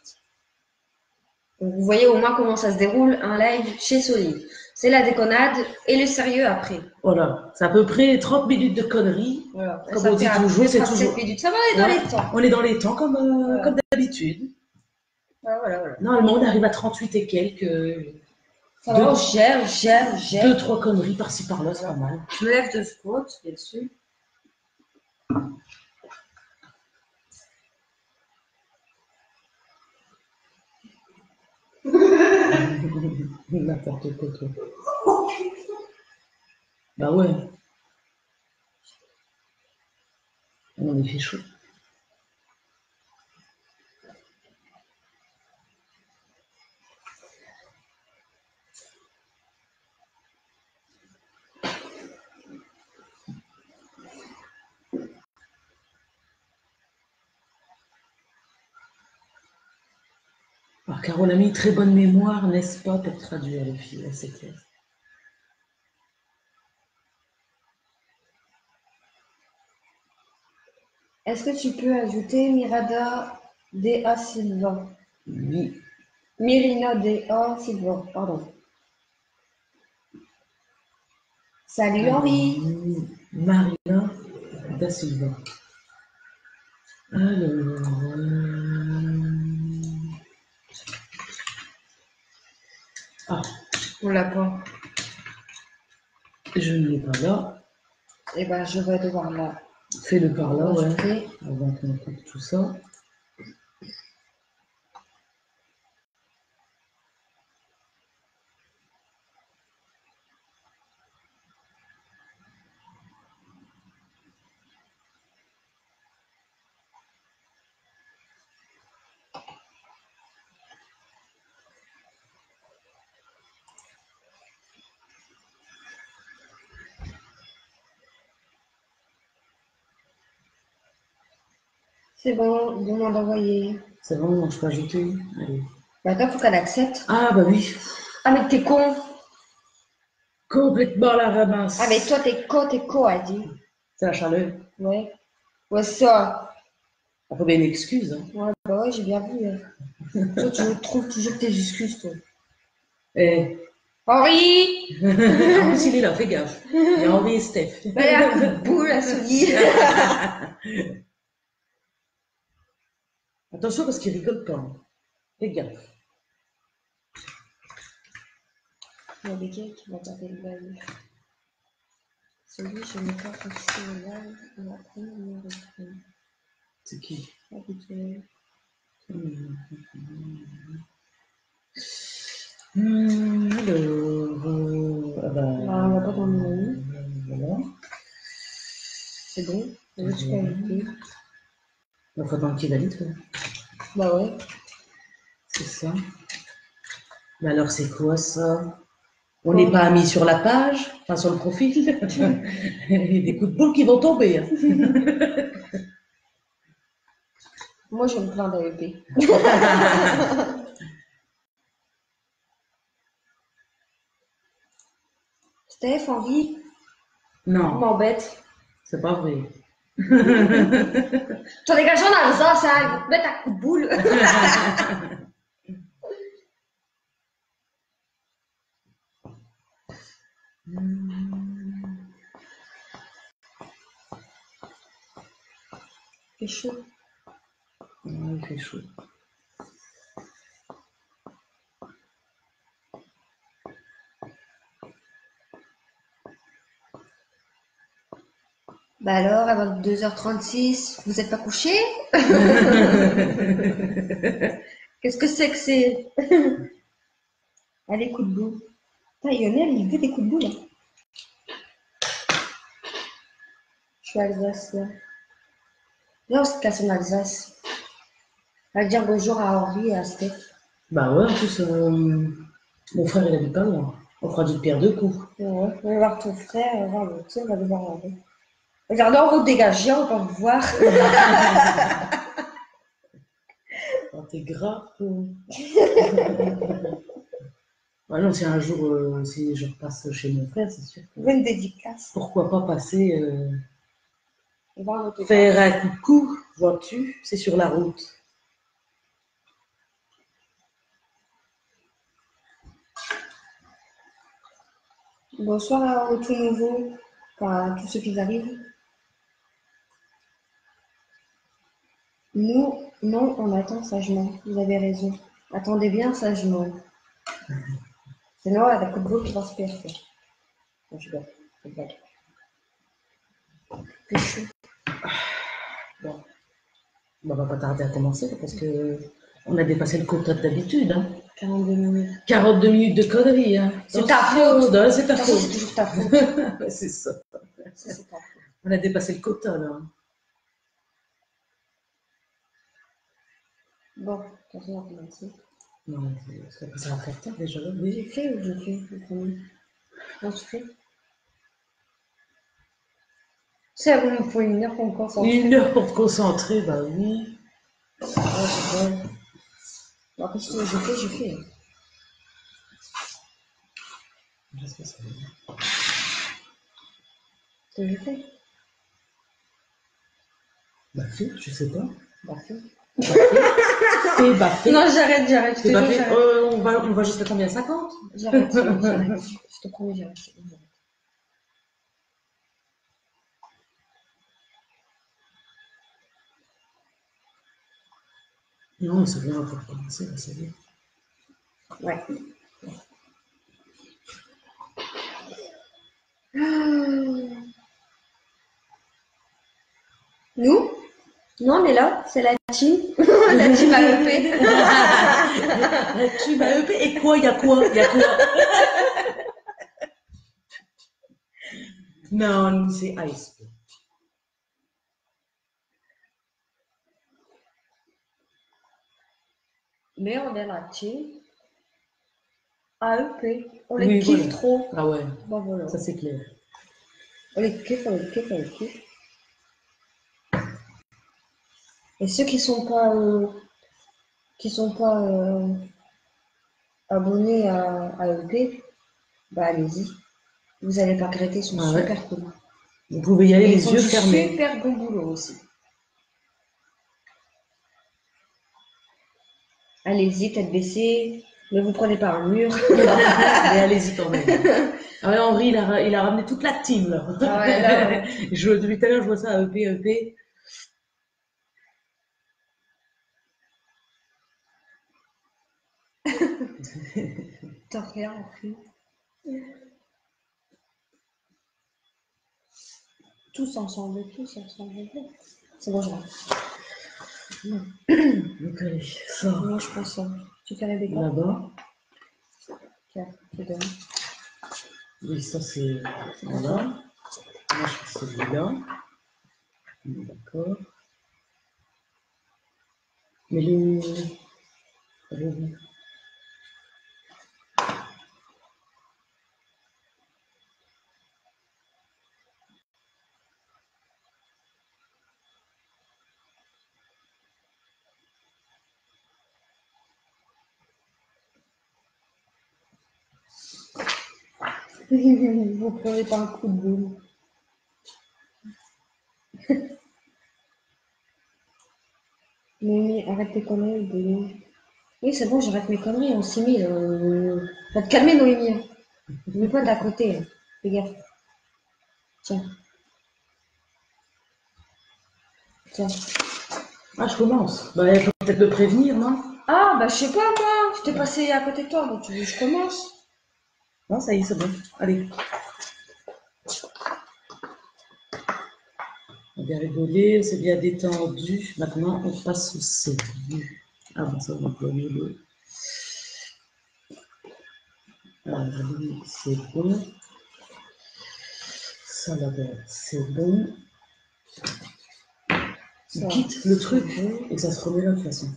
Donc, vous voyez au moins comment ça se déroule un live chez Soli. C'est la déconnade et le sérieux après. Voilà, c'est à peu près 30 minutes de conneries. Voilà. Comme on dit toujours, c'est toujours. Minutes. Ça va, on est dans les temps. On est dans les temps comme d'habitude. Voilà. Normalement, on arrive à 38 et quelques. Ça va, on gère. 2-3 conneries par-ci par-là, c'est pas mal. Je me lève de squat, bien sûr. N'importe quoi, toi. Bah ouais. On en fait chaud. Alors, Carole a mis une très bonne mémoire, n'est-ce pas, pour traduire les filles, c'est clair. Est-ce que tu peux ajouter Mirada D.A. Silva? Oui. Mirina D.A. Silva, pardon. Salut Henri. Marina da Silva. Alors. Ah. On l'a pas. Je ne l'ai pas là. Eh ben, je vais devoir là. Fais-le par là, ouais. Avant qu'on coupe tout ça. C'est bon, demande d'envoyer. C'est bon, je peux ajouter. Allez. Bah, attends, faut qu'elle accepte. Ah, bah oui. Ah, mais t'es con. Complètement la ramasse. Ah, mais toi, t'es con, elle dit. C'est la chaleur. Ouais. Ouais, ça. On peut bien une excuse. Hein. Ouais, bah ouais, j'ai bien vu. Toi, tu trouves toujours tes excuses, toi. Eh. Henri. En plus, il est là, fais gaffe. Il y a Henri et Steph. Bah, il y a un coup de boule à Sony. Attention parce qu'il rigole pas. Fais gaffe. Il y a des gars qui vont taper le live. Celui, je n'ai pas fixé le live. Et après, il me répond. C'est qui? Habituel. Alors, On va pas dans le menu. Voilà. C'est bon. Tu peux inviter. Il faut attendre qu'il valide. Quoi. Bah ouais. C'est ça. Mais alors, c'est quoi ça? On n'est pas amis sur la page, enfin sur le profil. Il y a des coups de boule qui vont tomber. Hein. Moi, je me plains d'AEP. Steph, Henri, Non, m'embête. c'est pas vrai. Toi, les gars, j'en ai ça, ça, ils vont te mettre un coup de boule. Il fait chaud. Ouais, il fait chaud. Bah alors, à 22h36, vous êtes pas couché? Qu'est-ce que c'est? Allez, coup de boule. Putain, Lionel, il veut des coups de boule. Hein. Je suis à Alsace, là. Là, on se casse en Alsace. On va dire bonjour à Henri et à Steph. Bah ouais, en plus, mon frère, il habite pas loin. On fera d'une pierre deux coups. Ouais, on va voir ton frère, on va voir le tien, on va le voir avec. Regardez en route dégagée, on va vous voir. Oh, t'es grave. Ouais, non, si un jour, si je repasse chez mon frère, c'est sûr. On veut une dédicace. Pourquoi pas passer, On va voir faire un coucou, vois-tu, c'est sur la route. Bonsoir à tout nouveau, à tous ceux qui arrivent. Nous, non, on attend sagement. Vous avez raison. Attendez bien sagement. Sinon, il y a la coup de boule qui va se perdre. Non, je rigole. C'est une blague. C'est chaud. Bon. On va pas tarder à commencer parce que on a dépassé le quota d'habitude. Hein. 42 minutes. 42 minutes de conneries. Hein. C'est ta faute. Non, c'est ta façon, faute. c'est toujours ta faute. C'est ça. Ça, c'est ta faute. On a dépassé le quota là. Bon, de toute façon, on va commencer. Non, ça va faire tard déjà. Oui. J'ai fait ou j'ai fait le premier? Non, je fais. C'est bon, il faut une heure pour me concentrer. Une heure pour te concentrer, bah oui. Ouais, c'est bon. Après, si j'ai fait. Qu'est-ce que ça veut dire? Ce que j'ai fait. Bah fait, je sais pas. Bah fait. Bah fait. Non, j'arrête. C'est pas fait. On va jusqu'à combien? 50? J'arrête. Je te promets, j'arrête. Non, c'est bien, on va recommencer, là, c'est bien. Ouais. Nous? Non, on est là, c'est la team. La team AEP. La team AEP, et quoi? Il y a quoi? Non, c'est ASP. Mais on est la team AEP. On les kiffe trop. Ah ouais, Bon, voilà. ça c'est clair. On les kiffe. Et ceux qui sont pas abonnés à AEP, bah allez-y. Vous allez pas regretter, ils sont super cool. Vous pouvez y aller et les yeux fermés. Super bon boulot aussi. Allez-y, tête baissée. Ne vous prenez pas un mur. Mais allez-y quand même. Ah ouais, Henri, il a ramené toute la team là. Ah ouais, là, ouais. Depuis tout à l'heure, je vois ça à EP. T'as rien appris. Tous ensemble. C'est bon, je rentre. Donc, allez, sors. Moi, je pense ça. Tu fais Rebecca? Là-bas. Tiens, je te donne. Oui, ça, c'est là. Moi, je fais celui-là. D'accord. Mais le... Vous prenez pas un coup de boule. Noémie, arrête tes conneries, bébé. Oui, c'est bon, j'arrête mes conneries, on s'y met. Va te calmer, Noémie. Mets pas d'à côté. Fais gaffe. Tiens. Tiens. Ah, je commence. Bah, il faut peut-être le prévenir, non? Ah, bah, je sais pas, moi. Je t'ai passé à côté de toi, donc tu veux que je commence? Non, ça y est, c'est bon. Allez. On a bien rigolé, on s'est bien détendu. Maintenant, on passe au sérieux. Ah bon, ça, on va employer le... lui, c'est bon. Ça, là-bas, c'est bon. On quitte le truc et ça se remet là de toute façon.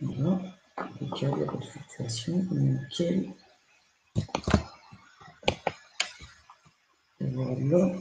Voilà. Nickel, il n'y a pas de fluctuation. Nickel. Voilà.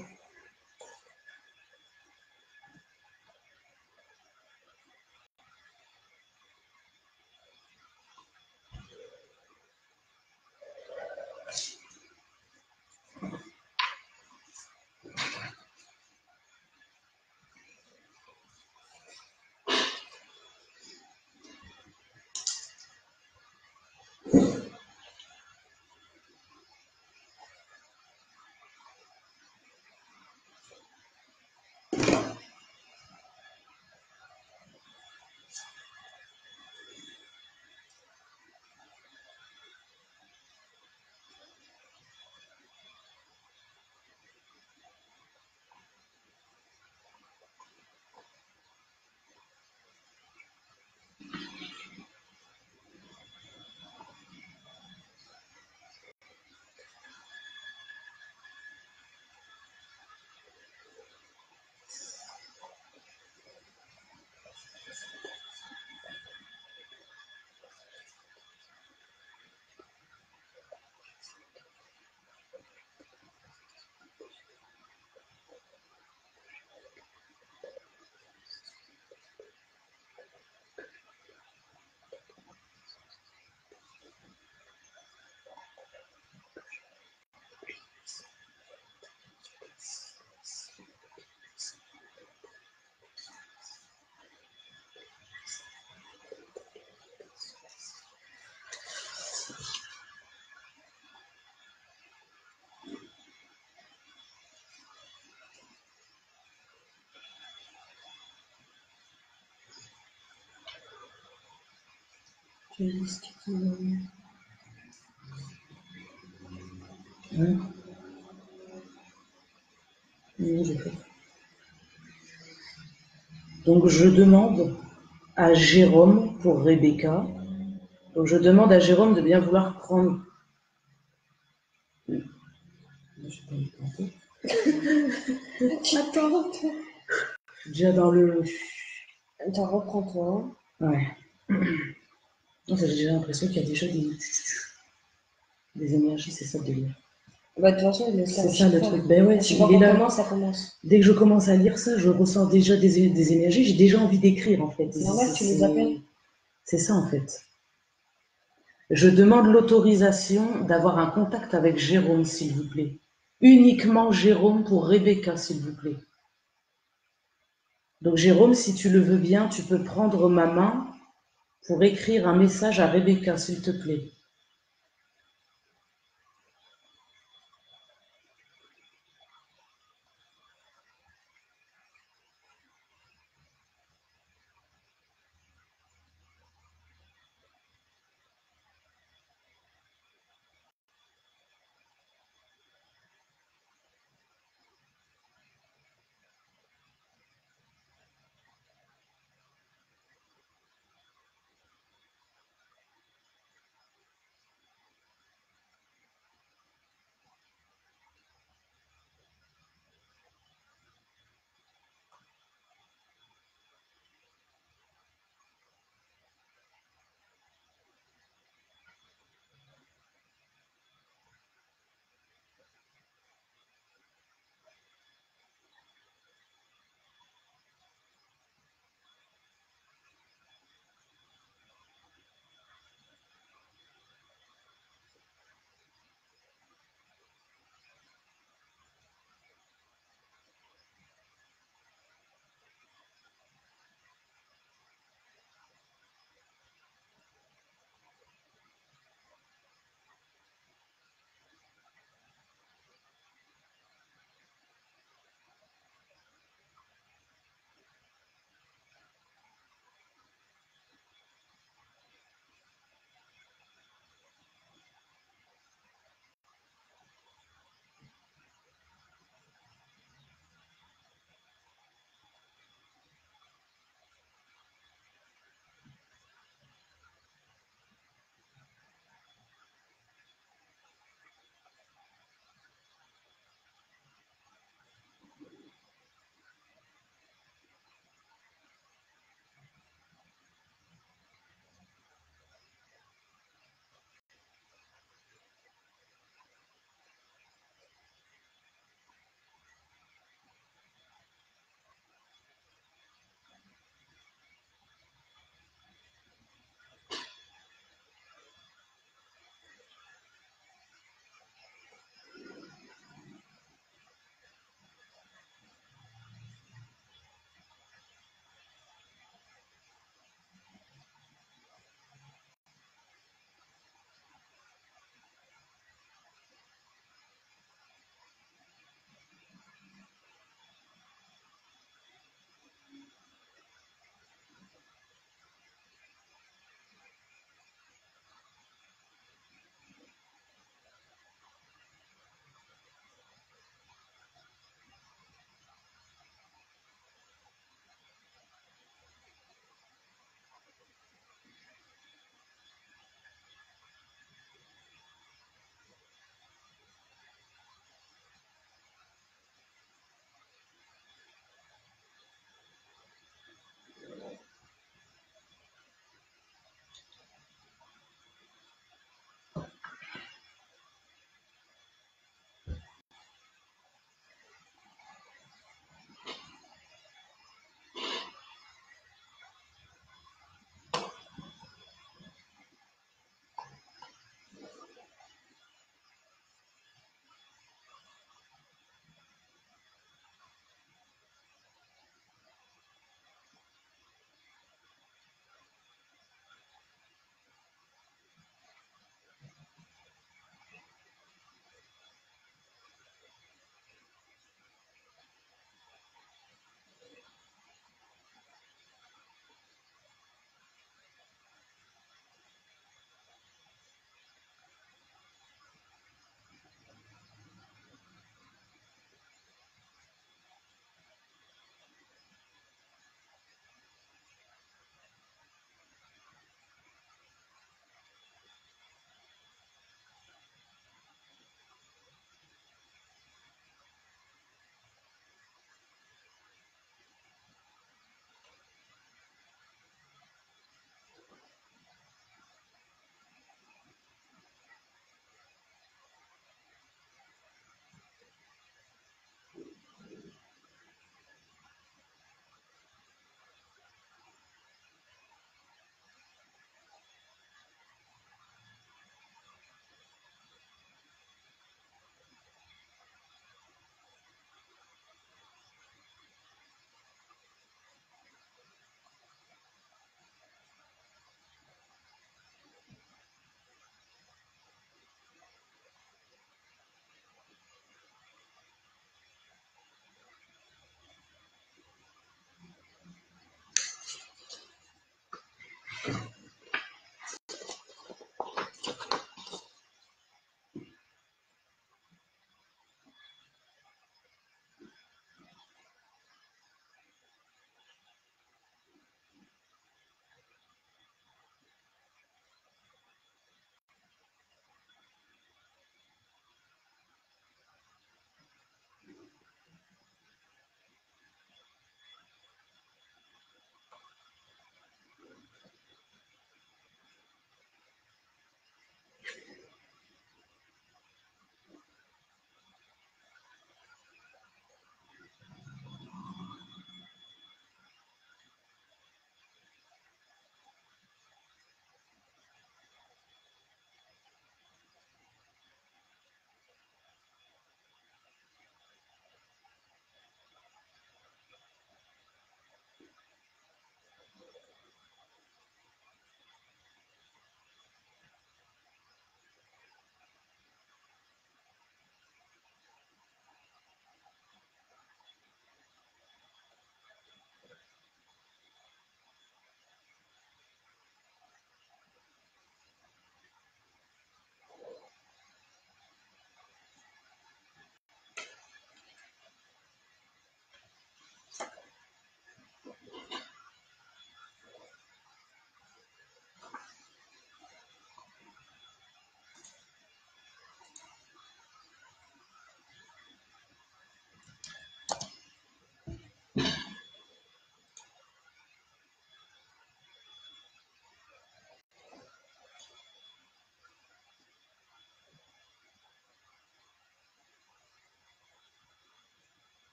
Oui, j'ai fait. Donc, je demande à Jérôme pour Rebecca. Donc, je demande à Jérôme de bien vouloir prendre. Je sais pas où planter. Attends. Je suis déjà dans le. Attends, reprends-toi. Ouais. J'ai déjà l'impression qu'il y a déjà des énergies, c'est ça le délire. Bah, de toute façon, il laisse C'est ça le truc. Ben ouais, tu il vois est là. comment ça commence. Dès que je commence à lire ça, je ressens déjà des énergies. J'ai déjà envie d'écrire en fait. C'est normal, tu les appelles. C'est ça en fait. Je demande l'autorisation d'avoir un contact avec Jérôme, s'il vous plaît. Uniquement Jérôme pour Rebecca, s'il vous plaît. Donc Jérôme, si tu le veux bien, tu peux prendre ma main pour écrire un message à Rebecca, s'il te plaît.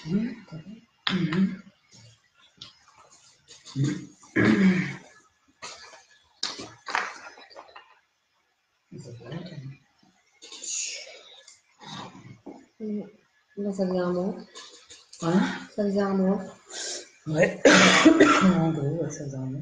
Là, ça faisait un mois. Hein? Ça faisait un mois. Ouais. En gros, ouais, ça faisait un mois.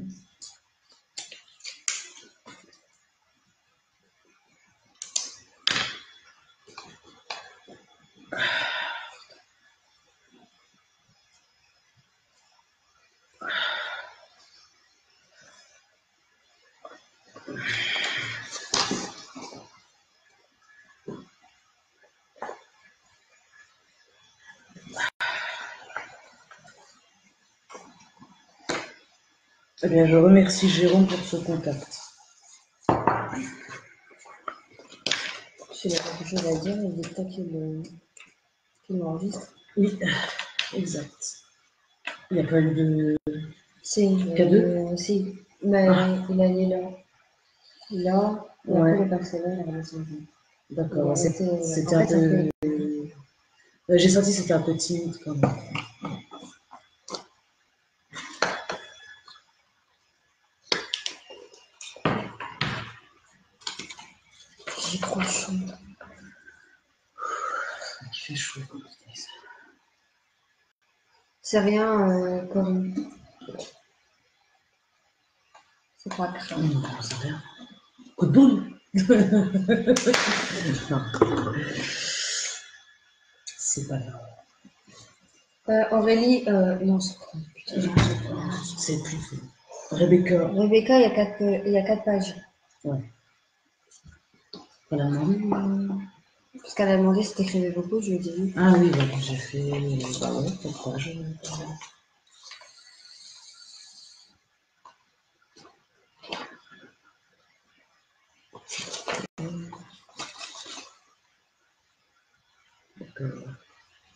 Eh bien, je remercie Jérôme pour ce contact. S'il a quelque chose à dire, il est temps qu'il l'enregistre. Oui, exact. Il n'y a pas eu de... Si, K2 si. Mais il a dit là. Là, et Ouais. après le personnel, elle a changé. D'accord, c'était en un fait, peu... J'ai senti que c'était un peu timide quand même. J'ai trop chaud. Il fait chaud comme ça. C'est rien, comme. C'est pas grave. C'est bien. Coup de boule. Non. C'est pas grave. Aurélie, non, c'est quoi? Putain, j'en sais pas. C'est plus. Rebecca. Rebecca, il y a 4 pages. Ouais. Elle a demandé. Parce qu'elle a demandé si t'écrivais beaucoup, je lui ai dit oui. Ah oui, donc j'ai fait. Bah ouais, 4 pages.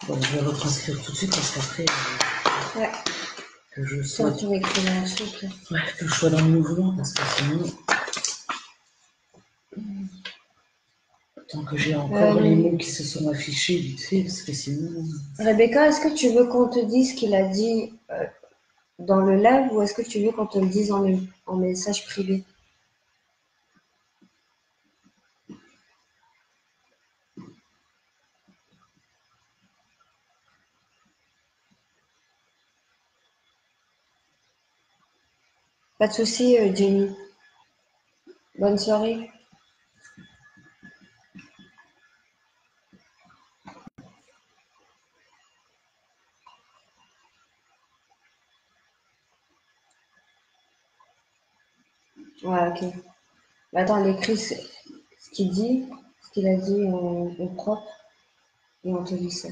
Bon, je vais retranscrire tout de suite parce qu'après. Ouais. Que je Ça, sois. tu vas écrire un truc. Ouais, que je sois dans le mouvement parce que sinon. Tant que j'ai encore les mots qui se sont affichés vite fait, parce que sinon. Rebecca, est-ce que tu veux qu'on te dise ce qu'il a dit dans le live ou est-ce que tu veux qu'on te le dise en message privé? Pas de souci, Jenny. Bonne soirée. Ouais, ok. Bah, attends, elle écrit ce qu'il dit, ce qu'il a dit en propre, et on te dit ça.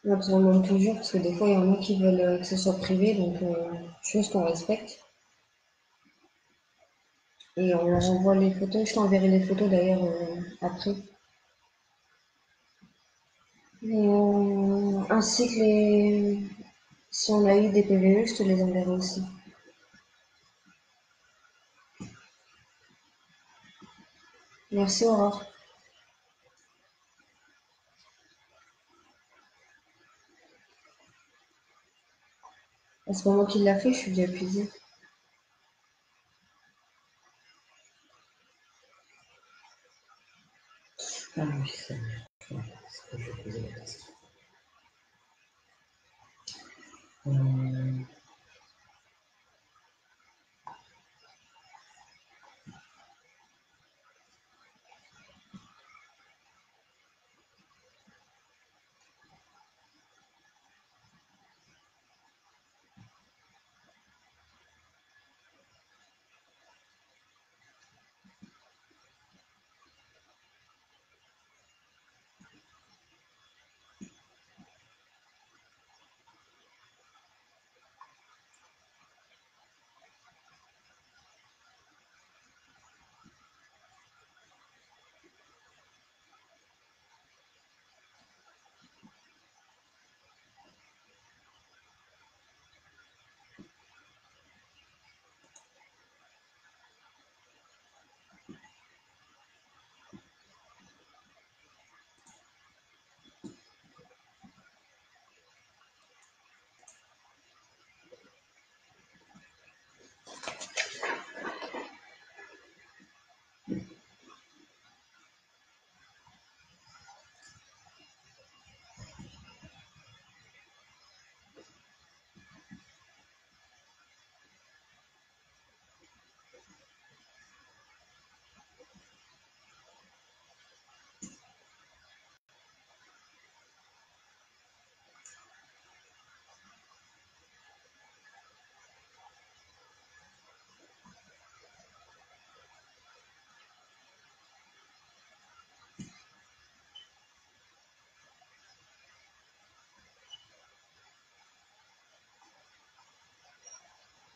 On demande toujours, parce que des fois, il y en a qui veulent que ce soit privé, donc chose qu'on respecte. Et on leur envoie les photos. Je t'enverrai les photos d'ailleurs après. Et, ainsi que les. Si on a eu des PVE, je te les enverrai aussi. Merci Aurore. À ce moment qu'il l'a fait, je suis déjà épuisée. Ah oui, c'est ce que je vais poser la question.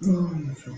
Non, enfin,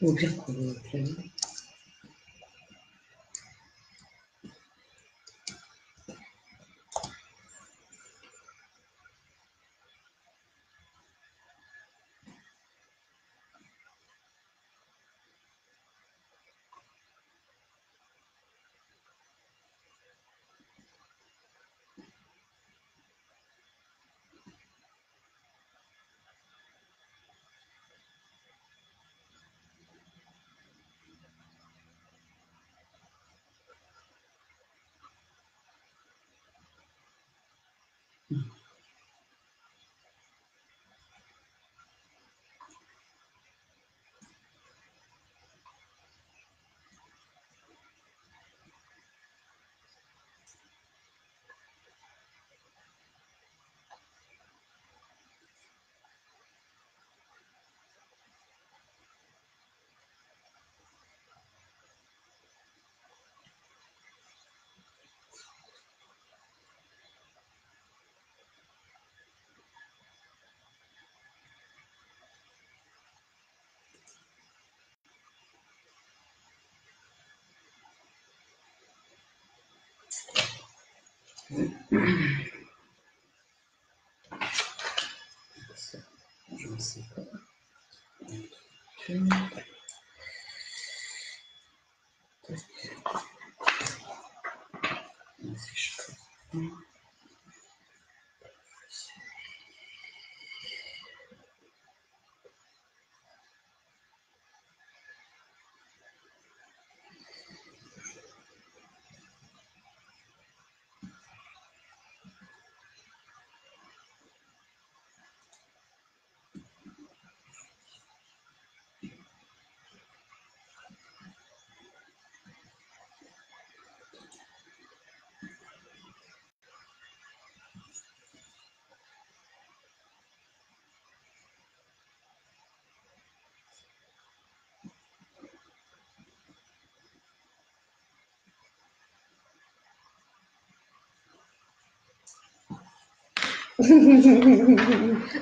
au pire, pour le clavier. Je ne sais pas.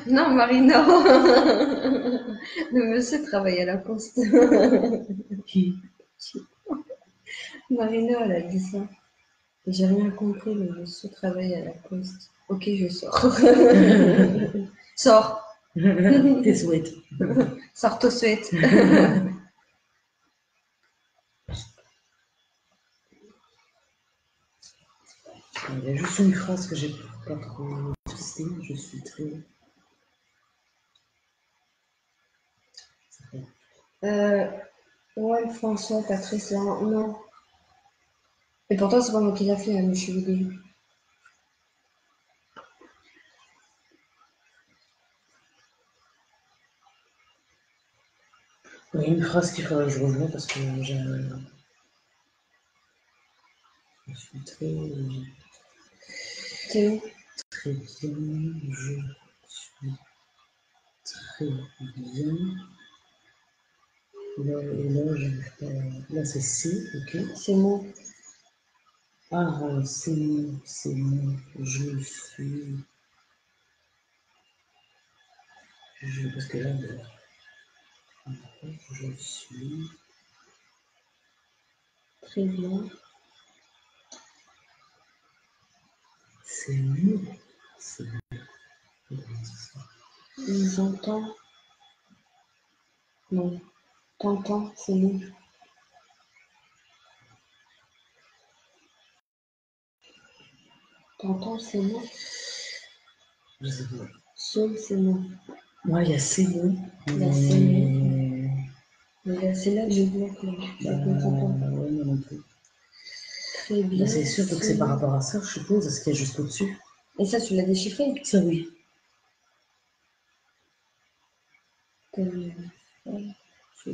Non, Marina. Le monsieur travaille à la poste. Qui? Marina, elle a dit ça. J'ai rien compris, le monsieur travaille à la poste. Ok, je sors. Sors. Tes souhaits. Sors tout de suite. Il y a juste une phrase que j'ai pas trop testée. Je suis très. Ouais, François, Patrice, là, non. Et pourtant, c'est pas moi qui l'a fait, hein, mais je suis dégoûtée. Il y a une phrase qu'il faudrait que je revoie parce que je suis très. C'est où? Très bien. Je suis très bien. Et là, j'arrive pas. Là, c'est C, ok. C'est moi. Ah, c'est moi. Je suis. Parce que là, je suis. Très bien. C'est nous. C'est Ils entendent. Non. T'entends, c'est nous. T'entends ces mots? Je sais pas. Ces mots. Ouais, il y a ces mots. Il y a ces mots. Mais c'est là que je bloque. Je ne comprends pas. Ouais, non plus. Très bien. C'est sûr que c'est par rapport à ça, je suppose, à ce qu'il y a juste au-dessus. Et ça, tu l'as déchiffré? Ça, oui. Je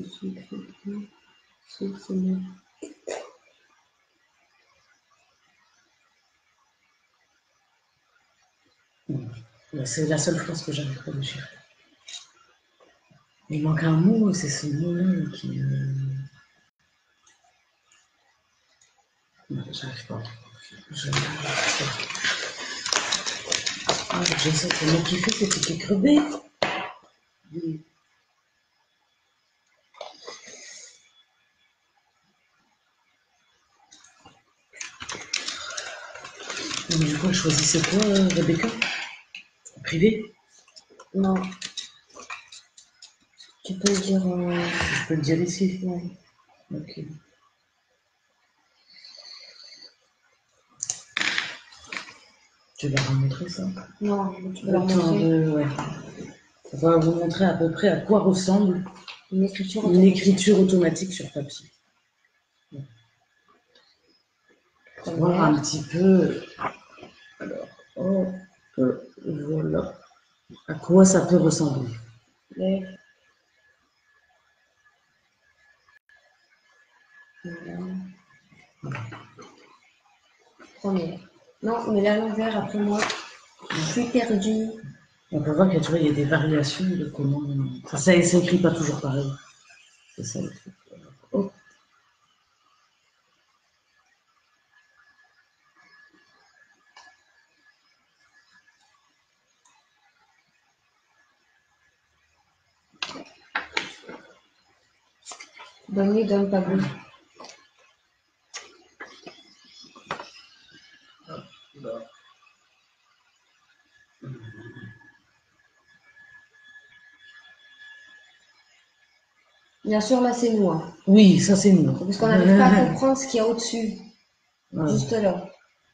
suis chrétien. C'est moi. C'est la seule phrase que j'avais pas déchiffrée. Il manque un mot, c'est ce mot-là qui. Non, j'arrive pas. J'ai ça, c'est moi qui fais, c'est qui est crevé. Oui. Mais du coup, elle choisissait quoi, Rebecca? Privé? Non. Tu peux le dire. Je peux le dire ici. Ouais. Ok. Tu vas leur montrer ça? Non, tu peux leur montrer. Ouais. Ça va vous montrer à peu près à quoi ressemble une écriture automatique sur papier. Pour voir un petit peu. Alors, voilà. À quoi ça peut ressembler. Première. Non, mais là, l'envers, après moi, je suis perdue. On peut voir qu'il y a des variations de comment. Ça s'écrit pas toujours pareil. C'est ça le truc. Oh. Bonne nuit, donne pas goût. Bien sûr, là, c'est nous. Hein. Oui, ça c'est nous. Parce qu'on n'arrive pas à comprendre ce qu'il y a au-dessus. Ouais. Juste là.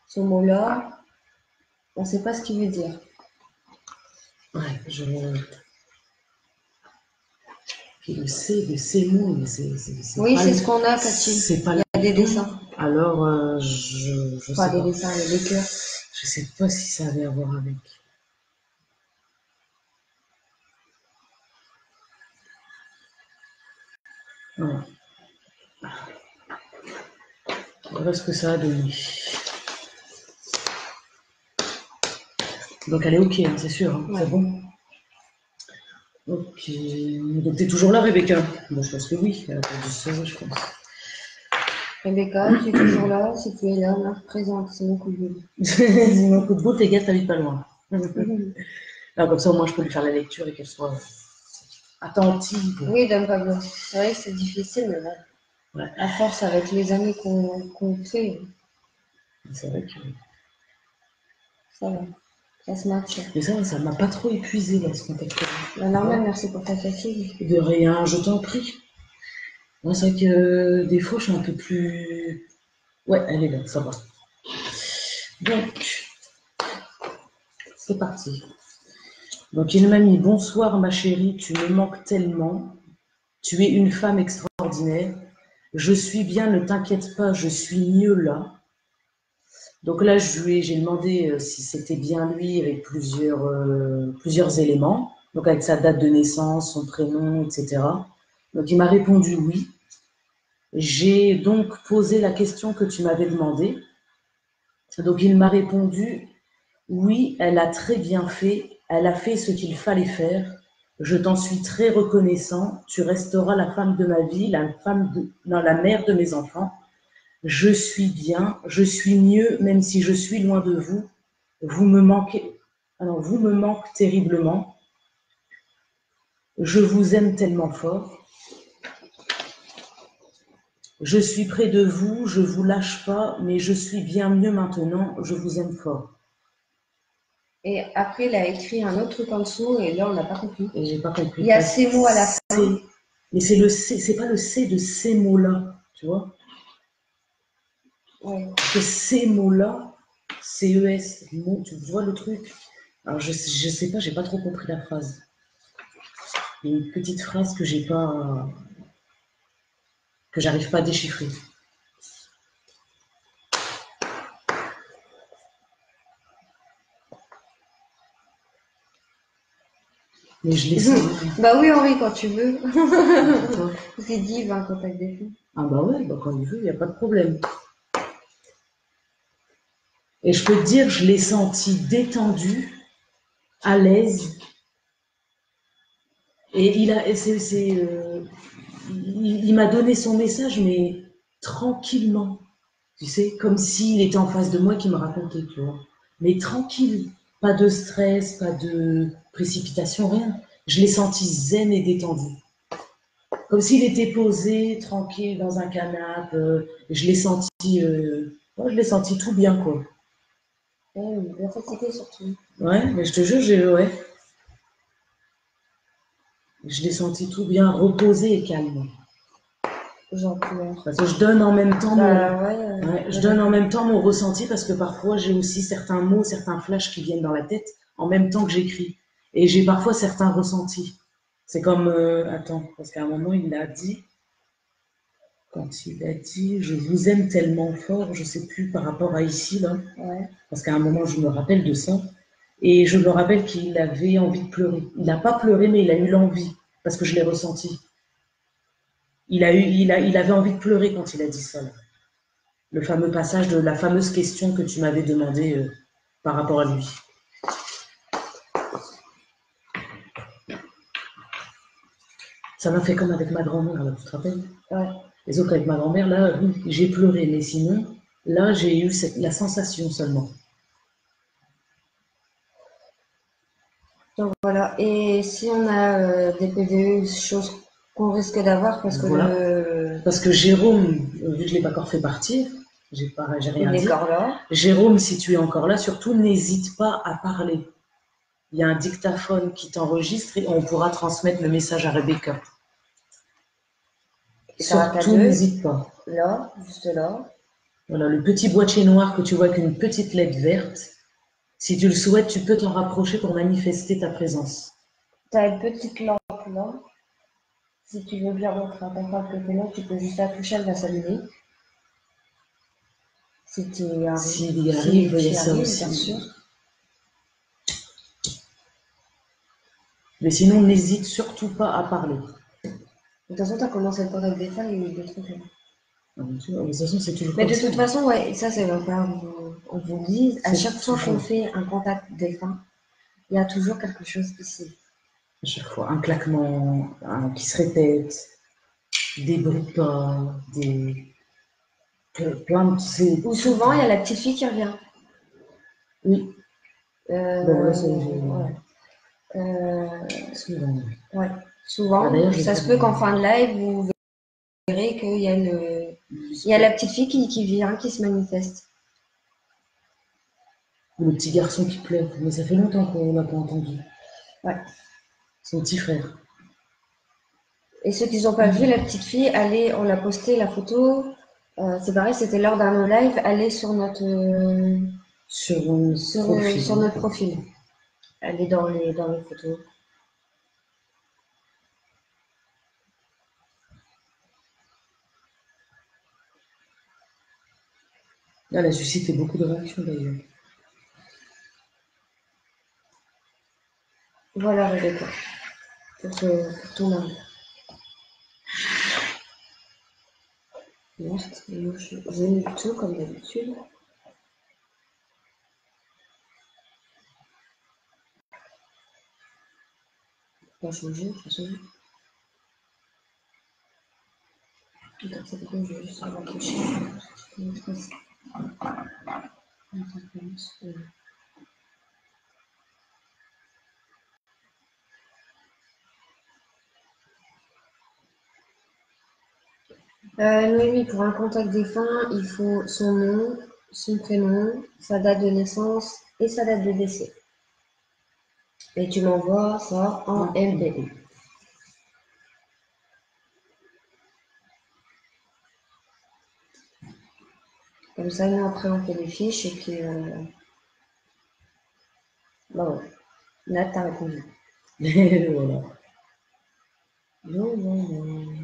Ce mot-là, on ne sait pas ce qu'il veut dire. Ouais, Puis le C de ces mots, mais c'est oui, c'est ce qu'on a, Cathy. C'est pas il y a des dessins. Alors, je sais pas. Pas Des dessins, il y a des cœurs. Je sais pas si ça avait à voir avec. Voilà. Voilà ce que ça a donné. Donc elle est ok, hein, c'est sûr, hein, ouais. C'est bon. Ok. Donc t'es toujours là, Rebecca? Bon, je pense que oui, elle a perdu ça, je pense. Rebecca, tu es toujours là? Si tu es là, on la représente, c'est mon coup de boule. C'est mon coup de boule, tes gars, t'habites pas loin. Alors, comme ça, au moins, je peux lui faire la lecture et qu'elle soit attentive. Oui, donne pas bien. C'est vrai que c'est difficile, mais bon. Ouais. À force, avec les années qu'on fait. C'est vrai que. Ça va. Ça se marche. Mais ça m'a pas trop épuisé dans ce contexte-là. Bah, normal, merci pour ta fatigue. De rien, je t'en prie. Moi, c'est vrai que des fois, je suis un peu plus. Ouais, elle est là, ça va. Donc, c'est parti. Donc, il m'a mis: bonsoir, ma chérie, tu me manques tellement. Tu es une femme extraordinaire. Je suis bien, ne t'inquiète pas, je suis mieux là. Donc là, j'ai demandé si c'était bien lui avec plusieurs éléments, donc avec sa date de naissance, son prénom, etc. Donc il m'a répondu oui. J'ai donc posé la question que tu m'avais demandé. Donc il m'a répondu oui, elle a très bien fait, elle a fait ce qu'il fallait faire. Je t'en suis très reconnaissant. Tu resteras la femme de ma vie, la mère de mes enfants. Je suis bien, je suis mieux, même si je suis loin de vous. Vous me manquez terriblement. Je vous aime tellement fort. Je suis près de vous, je vous lâche pas, mais je suis bien mieux maintenant. Je vous aime fort. Et après, il a écrit un autre truc en dessous, et là, on n'a pas compris. Et j'ai pas compris. Il y a ces mots à la fin. Mais c'est le C, c'est pas le C de ces mots-là, tu vois. Ouais. Parce que ces mots-là, CES, tu vois le truc? Alors, je sais pas, j'ai pas trop compris la phrase. Il y a une petite phrase que j'arrive pas à déchiffrer. Mais je l'ai senti. Bah oui, Henri, quand tu veux. Parce qu'il dit, il va un contact défunt. Ah bah ouais, bah quand il veut, il n'y a pas de problème. Et je peux te dire, je l'ai senti détendu, à l'aise. Et il m'a donné son message, mais tranquillement. Tu sais, comme s'il était en face de moi qui me racontait, tu vois. Mais tranquille, pas de stress, pas de précipitation, rien. Je l'ai senti zen et détendu. Comme s'il était posé, tranquille, dans un canapé. Je l'ai senti, je l'ai senti tout bien, quoi. Bien fatigué surtout. Ouais, mais je te jure, je l'ai senti tout bien, reposé et calme. J'en pleure. Parce que je donne en même temps je donne en même temps mon ressenti parce que parfois j'ai aussi certains mots, certains flashs qui viennent dans la tête en même temps que j'écris. Et j'ai parfois certains ressentis. C'est comme, attends, parce qu'à un moment il a dit, quand il a dit, je vous aime tellement fort, je sais plus par rapport à ici là, parce qu'à un moment je me rappelle de ça. Et je me rappelle qu'il avait envie de pleurer. Il n'a pas pleuré, mais il a eu l'envie, parce que je l'ai ressenti. Il avait envie de pleurer quand il a dit ça. Là. Le fameux passage de la fameuse question que tu m'avais demandé par rapport à lui. Ça m'a fait comme avec ma grand-mère, là, tu te rappelles? Ouais. Les autres avec ma grand-mère, là, oui, j'ai pleuré, mais sinon, là, j'ai eu la sensation seulement. Donc voilà. Et si on a des PVE, choses qu'on risque d'avoir, parce que voilà. Parce que Jérôme, vu que je ne l'ai pas encore fait partir, j'ai rien dit. Là. Jérôme, si tu es encore là, surtout n'hésite pas à parler. Il y a un dictaphone qui t'enregistre et on pourra transmettre le message à Rebecca. Surtout n'hésite pas. Là, juste là. Voilà, le petit boîtier noir que tu vois avec une petite lettre verte. Si tu le souhaites, tu peux t'en rapprocher pour manifester ta présence. Tu as une petite lampe là. Si tu veux bien montrer à ta femme que t'es là, tu peux juste la toucher, elle va s'allumer. S'il y arrive, il y a ça aussi. Bien sûr. Mais sinon, n'hésite surtout pas à parler. De toute façon, tu as commencé le contact des femmes, il y a eu des trucs là. De toute façon, c'est toujours Mais de toute façon, ouais, ça c'est vrai. On vous le dit, à chaque fois qu'on fait un contact des femmes, il y a toujours quelque chose ici. À chaque fois, un claquement qui se répète, des bruits de pas, plein de... Ou souvent, il y a la petite fille qui revient. Oui. Souvent. Ouais. Souvent, ça se peut qu'en fin de live, vous verrez qu'il y a la petite fille qui vient, qui se manifeste. Le petit garçon qui pleure, mais ça fait longtemps qu'on l'a pas entendu. Ouais. Son petit frère. Et ceux qui n'ont pas vu la petite fille, allez, on l'a posté la photo. C'est pareil, c'était lors d'un live. Allez sur notre profil. Allez dans les photos. Elle a suscité beaucoup de réactions d'ailleurs. Voilà, Rebecca. Pour ton mari. Merde, j'ai mis tout comme d'habitude. Pas changer, de toute façon. Attends, c'est pourquoi je vais juste rapprocher. Noémie, pour un contact défunt, il faut son nom, son prénom, sa date de naissance et sa date de décès. Et tu m'envoies ça en MP. Comme ça, nous, après, on fait les fiches et puis... Bah ouais. Nat, t'as répondu. Voilà. Non, non, non.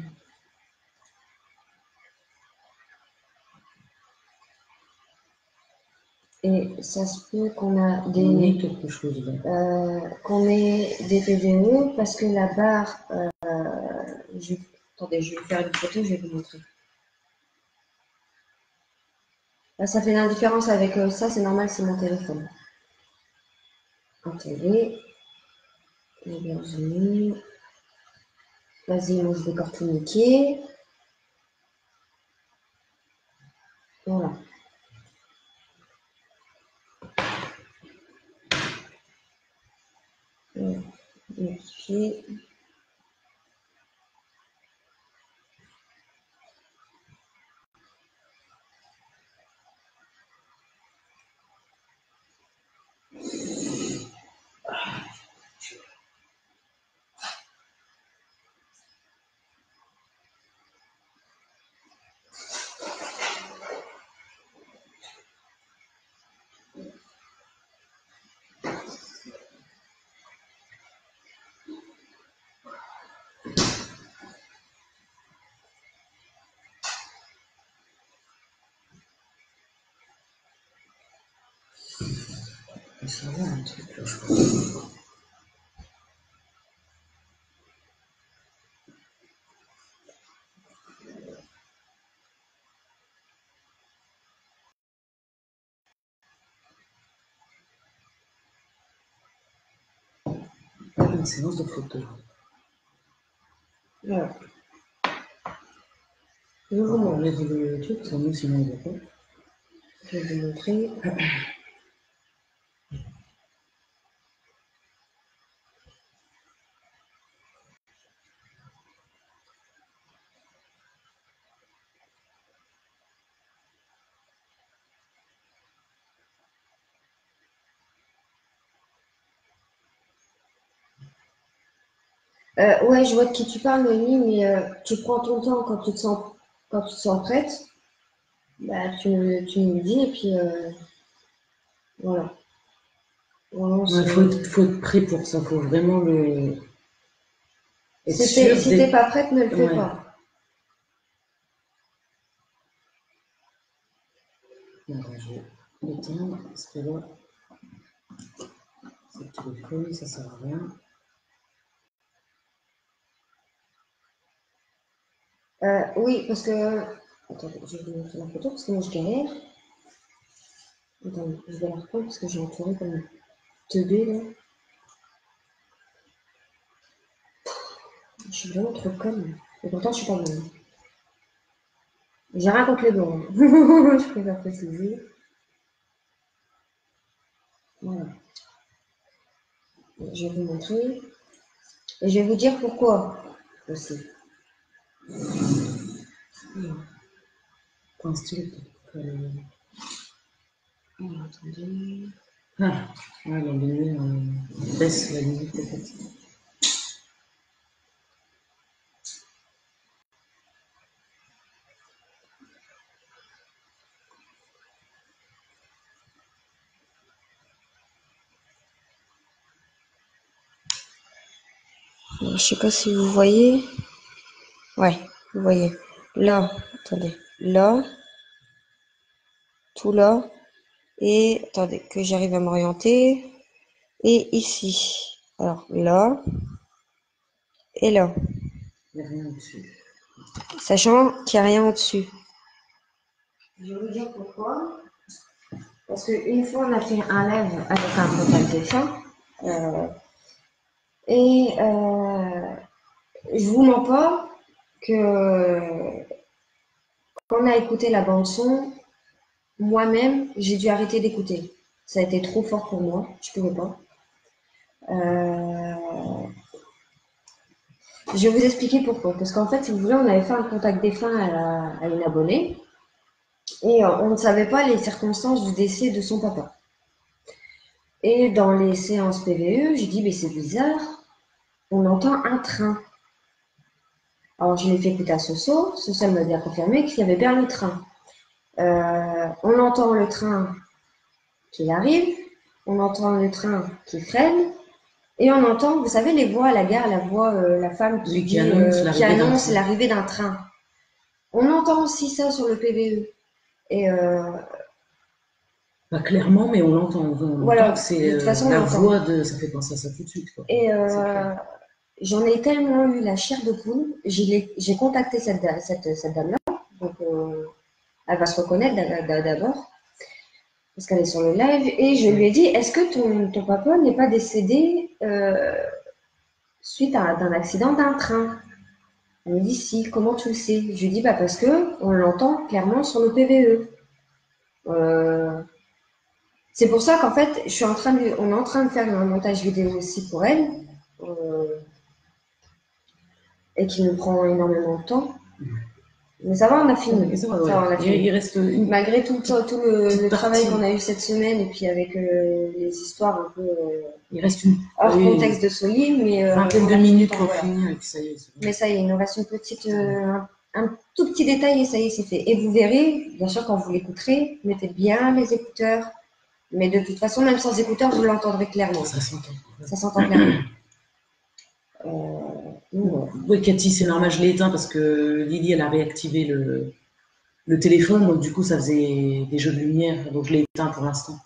Et ça se peut qu'on a Oui, quelque chose là. qu'on ait des PDE parce que la barre... Attendez, je vais faire une photo, je vais vous montrer. Là, ça fait une différence avec ça, c'est normal, c'est mon téléphone. Attendez. Bienvenue. Vas-y, moi je vais encore tout niquer. Voilà. Modifier. Ça va un truc là, je crois. Une séance de photos. Voilà. Je vais vous On montrer. met le truc, ça nous sinon on ne voit pas. Je vais vous montrer. Ouais, je vois de qui tu parles, Noémie, mais tu prends ton temps quand tu te sens prête. Bah, tu me le dis et puis voilà. Vraiment, Il faut être prêt pour ça, faut vraiment être sûr. Si t'es pas prête, ne le fais pas. Attends, je vais l'éteindre parce que là, c'est le téléphone, ça sert à rien. Oui, parce que... Attendez, je vais vous montrer la photo parce que moi je galère. Attendez, je vais la reprendre parce que j'ai entouré comme un teubé là. Je suis vraiment trop conne. Et pourtant, je suis pas bonne. J'ai rien contre les blancs. Je préfère préciser. Voilà. Je vais vous montrer. Et je vais vous dire pourquoi aussi. Pour un stylo, Attendez. Ah, ouais, la lumière baisse la limite peut-être. Je sais pas si vous voyez. Ouais, vous voyez. Là, attendez. Là, tout là. Et attendez, que j'arrive à m'orienter. Et ici. Alors là. Et là. Il n'y a rien au-dessus. Sachant qu'il n'y a rien au-dessus. Je vais vous dire pourquoi. Parce qu'une fois, on a fait un live avec un contact défunt. Et je vous mens pas que quand on a écouté la bande son, moi-même, j'ai dû arrêter d'écouter. Ça a été trop fort pour moi, je pouvais pas. Je vais vous expliquer pourquoi. Parce qu'en fait, si vous voulez, on avait fait un contact défunt à une abonnée et on ne savait pas les circonstances du décès de son papa. Et dans les séances PVE, j'ai dit, mais c'est bizarre, on entend un train. Alors, je l'ai fait écouter à Soso. Soso m'a bien confirmé qu'il y avait bien le train. On entend le train qui arrive, on entend le train qui freine, et on entend, vous savez, les voix à la gare, la femme qui annonce l'arrivée d'un train. On entend aussi ça sur le PVE. Et pas clairement, mais on l'entend. Voilà, c'est de toute façon, la voix de. Ça fait penser à ça tout de suite. Quoi. Et j'en ai tellement eu la chair de poule. J'ai contacté cette dame-là. Donc, elle va se reconnaître d'abord, parce qu'elle est sur le live. Et je lui ai dit, est-ce que ton papa n'est pas décédé suite à d'un accident d'un train? Elle me dit, si, comment tu le sais? Je lui dis, bah, parce que on l'entend clairement sur le PVE. C'est pour ça qu'en fait, on est en train de faire un montage vidéo aussi pour elle, et qui nous prend énormément de temps. Mais ça va, on a fini. Il reste malgré tout le travail qu'on a eu cette semaine, et puis avec les histoires un peu il reste hors contexte de Solim, mais vingtaine de minutes pour finir, et puis ça y est. Mais ça y est, il nous reste une petite, un tout petit détail, et ça y est, c'est fait. Et vous verrez, bien sûr, quand vous l'écouterez, mettez bien les écouteurs. Mais de toute façon, même sans écouteurs, vous l'entendrez clairement. Ça s'entend. Ça s'entend clairement. Oui, Cathy, c'est normal, je l'ai éteint parce que Lily, elle a réactivé le téléphone, donc du coup, ça faisait des jeux de lumière, donc je l'ai éteint pour l'instant.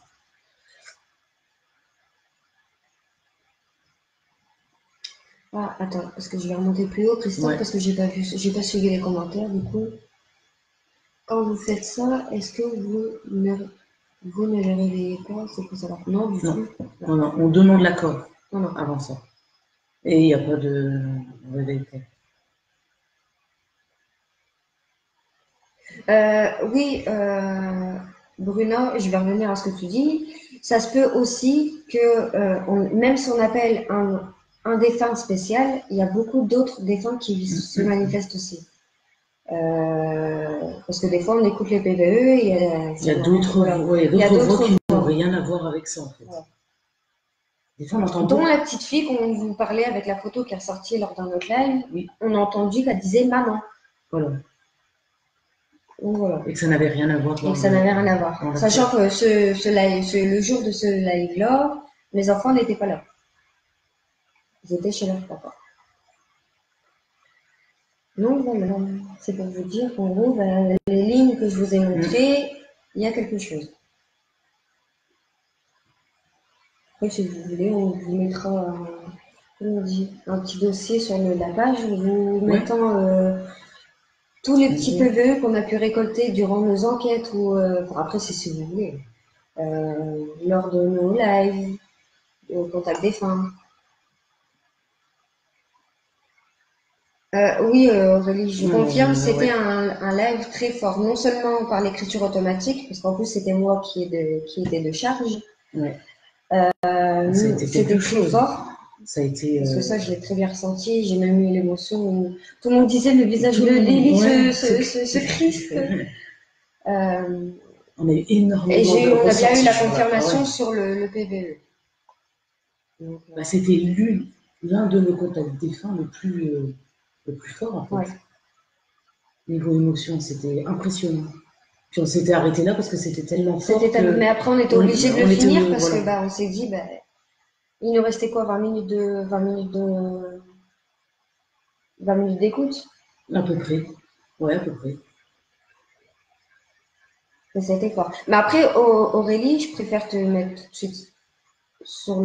Ah, attends, parce que je vais remonter plus haut, Christophe, parce que j'ai pas suivi les commentaires, du coup. Quand vous faites ça, est-ce que vous ne les réveillez pas? C'est pour savoir. Non, du tout. Non, on demande l'accord avant ça. Et il n'y a pas de réveil. Oui, Bruno, je vais revenir à ce que tu dis. Ça se peut aussi que, même si on appelle un défunt spécial, il y a beaucoup d'autres défunts qui se manifestent aussi. Parce que des fois, on écoute les PVE, il y a d'autres voix qui n'ont rien à voir avec ça, en fait. Ouais. Des fois, on entend dont la petite fille qu'on vous parlait avec la photo qui est ressortie lors d'un autre live, oui. On a entendu qu'elle disait maman. Voilà. Donc, voilà. Et que ça n'avait rien à voir. Et que ça n'avait rien à voir. Sachant que le jour de ce live-là, mes enfants n'étaient pas là. Ils étaient chez leur papa. Donc voilà, c'est pour vous dire qu'en gros, les lignes que je vous ai montrées, il y a quelque chose. Après, si vous voulez, on vous mettra un petit dossier sur la page, vous mettant tous les petits PVE qu'on a pu récolter durant nos enquêtes, ou après, c'est si vous voulez, lors de nos lives, au contact des femmes. Oui, Aurélie, je confirme, c'était un live très fort, non seulement par l'écriture automatique, parce qu'en plus c'était moi qui était de charge. Ouais. C'était très fort. Ça a été. Parce que ça, je l'ai très bien ressenti. J'ai même eu l'émotion où tout le monde disait le visage de Lily se crispe. On a eu énormément on a bien eu la confirmation sur le PVE. C'était l'un de nos contacts défunts le plus fort, en fait. Ouais. Niveau émotion, c'était impressionnant. Puis on s'était arrêté là parce que c'était tellement fort. Mais après, on était obligé de le finir parce que on s'est dit, il nous restait quoi, 20 minutes d'écoute? À peu près. Ouais, à peu près. C'était fort. Mais après, Aurélie, je préfère te mettre tout de suite sur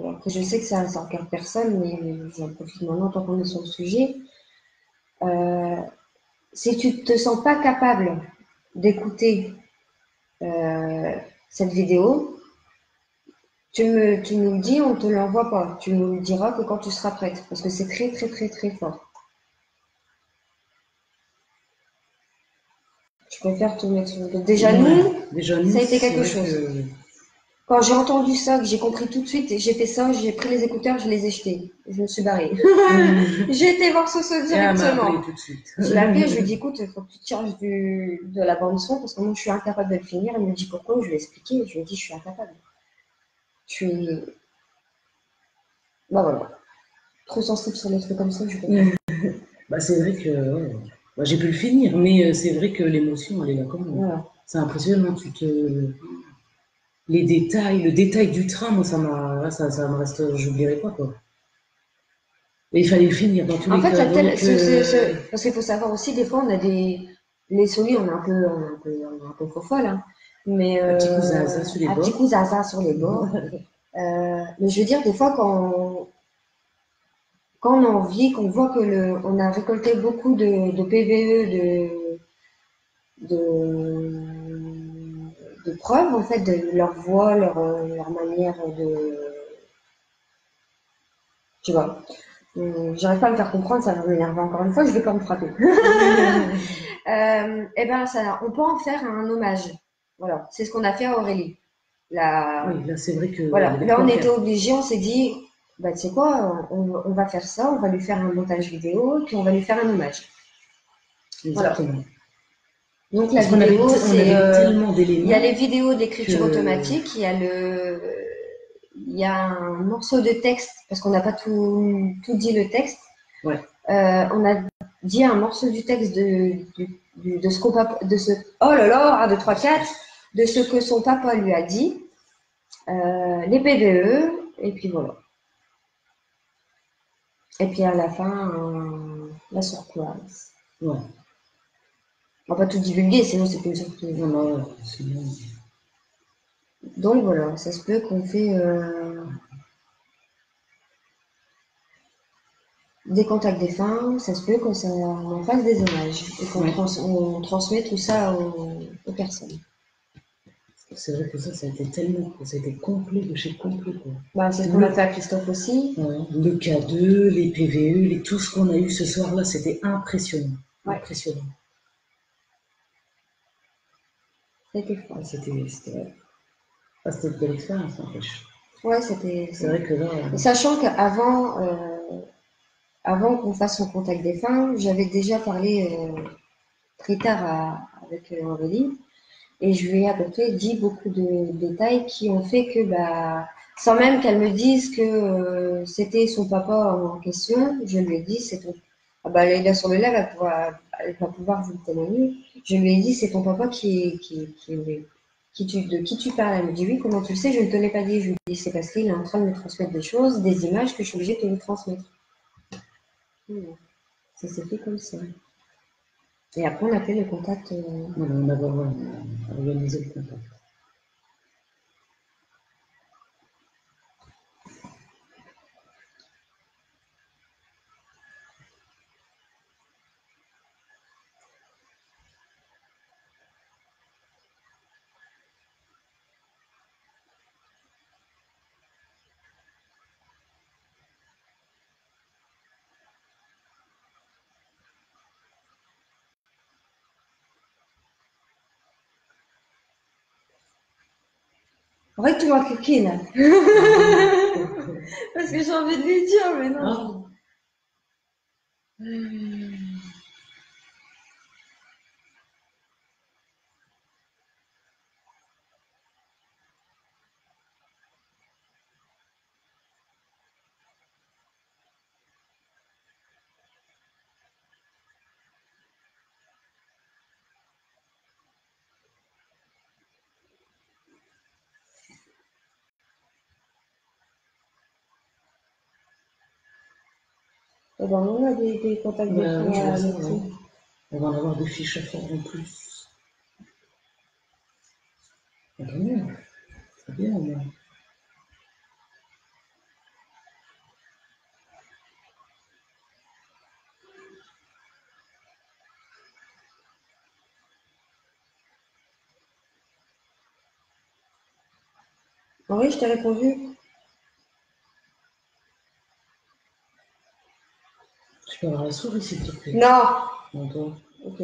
Après, je sais que ça ne regarde personne, mais j'en profite maintenant tant qu'on est sur le sujet. Si tu ne te sens pas capable d'écouter cette vidéo, tu nous le dis, on ne te l'envoie pas. Tu nous le diras que quand tu seras prête, parce que c'est très, très, très, très fort. Je préfère te mettre sur le... Déjà, nous, ça a été quelque chose. Quand j'ai entendu ça, que j'ai compris tout de suite, j'ai fait ça, j'ai pris les écouteurs, je les ai jetés. Je me suis barrée. J'ai été voir Soso directement. Je l'ai appelé, je lui ai dit, écoute, il faut que tu te charges de la bande son, parce que moi, je suis incapable de le finir. Elle me dit pourquoi, je lui ai expliqué, je lui ai dit, je suis incapable. Voilà. Trop sensible sur les trucs comme ça, je peux pas. C'est vrai que... Bah, j'ai pu le finir, mais c'est vrai que l'émotion, elle est là quand même. Voilà. C'est impressionnant, les détails, le détail du train, moi, ça me reste, j'oublierai pas, quoi. Et il fallait le finir dans tous En les fait, cas, donc... parce qu'il faut savoir aussi, des fois, on a les souris, on est un peu folle, hein. Mais un petit coup zaza sur les un petit bords. coup zaza sur les bords. Mais je veux dire, des fois, quand on a envie, qu'on voit que on a récolté beaucoup de PVE, de preuves, en fait, de leur voix, leur manière de, tu vois. J'arrive pas à me faire comprendre, ça va m'énerver encore une fois, je vais pas me frapper. Et ben ça, on peut en faire un hommage. Voilà, c'est ce qu'on a fait à Aurélie. Oui, là, c'est vrai qu'il y Voilà, avait de là quoi on était faire. obligés, on s'est dit, bah tu sais quoi, on va faire ça, on va lui faire un montage vidéo, puis on va lui faire un hommage. Voilà. Exactement. Donc la Parce qu'on avait, vidéo, on c'est, avait tellement il y a les d'éléments vidéos d'écriture que... automatique, il y a un morceau de texte parce qu'on n'a pas tout dit le texte. Ouais. On a dit un morceau du texte de ce qu'on de ce oh là là 1, 2, 3, 4 de ce que son papa lui a dit, les PVE et puis voilà. Et puis à la fin la surprise. Ouais. On va pas tout divulguer sinon c'est plus une surprise. Non, non, sinon... Donc voilà, ça se peut qu'on fait des contacts défunts, ça se peut qu'on fasse des hommages et qu'on on transmet tout ça aux personnes. C'est vrai que ça a été tellement, ça a été complet de chez complet, quoi. Bah, c'est ce qu'on a fait à Christophe aussi. Le K2, les PVE, tout ce qu'on a eu ce soir-là, c'était impressionnant. Ouais. Impressionnant. C'était fun. C'était une belle expérience, n'empêche. Ouais, c'était. C'est vrai que là... Sachant qu'avant avant qu'on fasse son contact défunt, j'avais déjà parlé très tard avec Aurélie et je lui ai à peu près dit beaucoup de détails qui ont fait que, bah, sans même qu'elle me dise que c'était son papa en question, je lui ai dit c'est ton. Ah bah, elle est là sur le live, elle va pouvoir vous témoigner. Je lui ai dit c'est ton papa de qui tu parles. Elle me dit oui, comment tu le sais? Je ne te l'ai pas dit. Je lui ai dit c'est parce qu'il est en train de me transmettre des choses, des images que je suis obligée de te lui transmettre. Voilà. Ça s'est fait comme ça. Et après, on a fait le contact. On a organisé le contact. Arrête-toi, coquine. Parce que j'ai envie de lui dire, mais non. Eh ben, on a des contacts de Oui, je vois ça, ouais. médecine. On va en avoir des fiches à faire en plus. Attendez, c'est bien, moi. Oui, je t'ai répondu. Je peux avoir la souris, s'il te plaît. Non. Non, toi. Ok.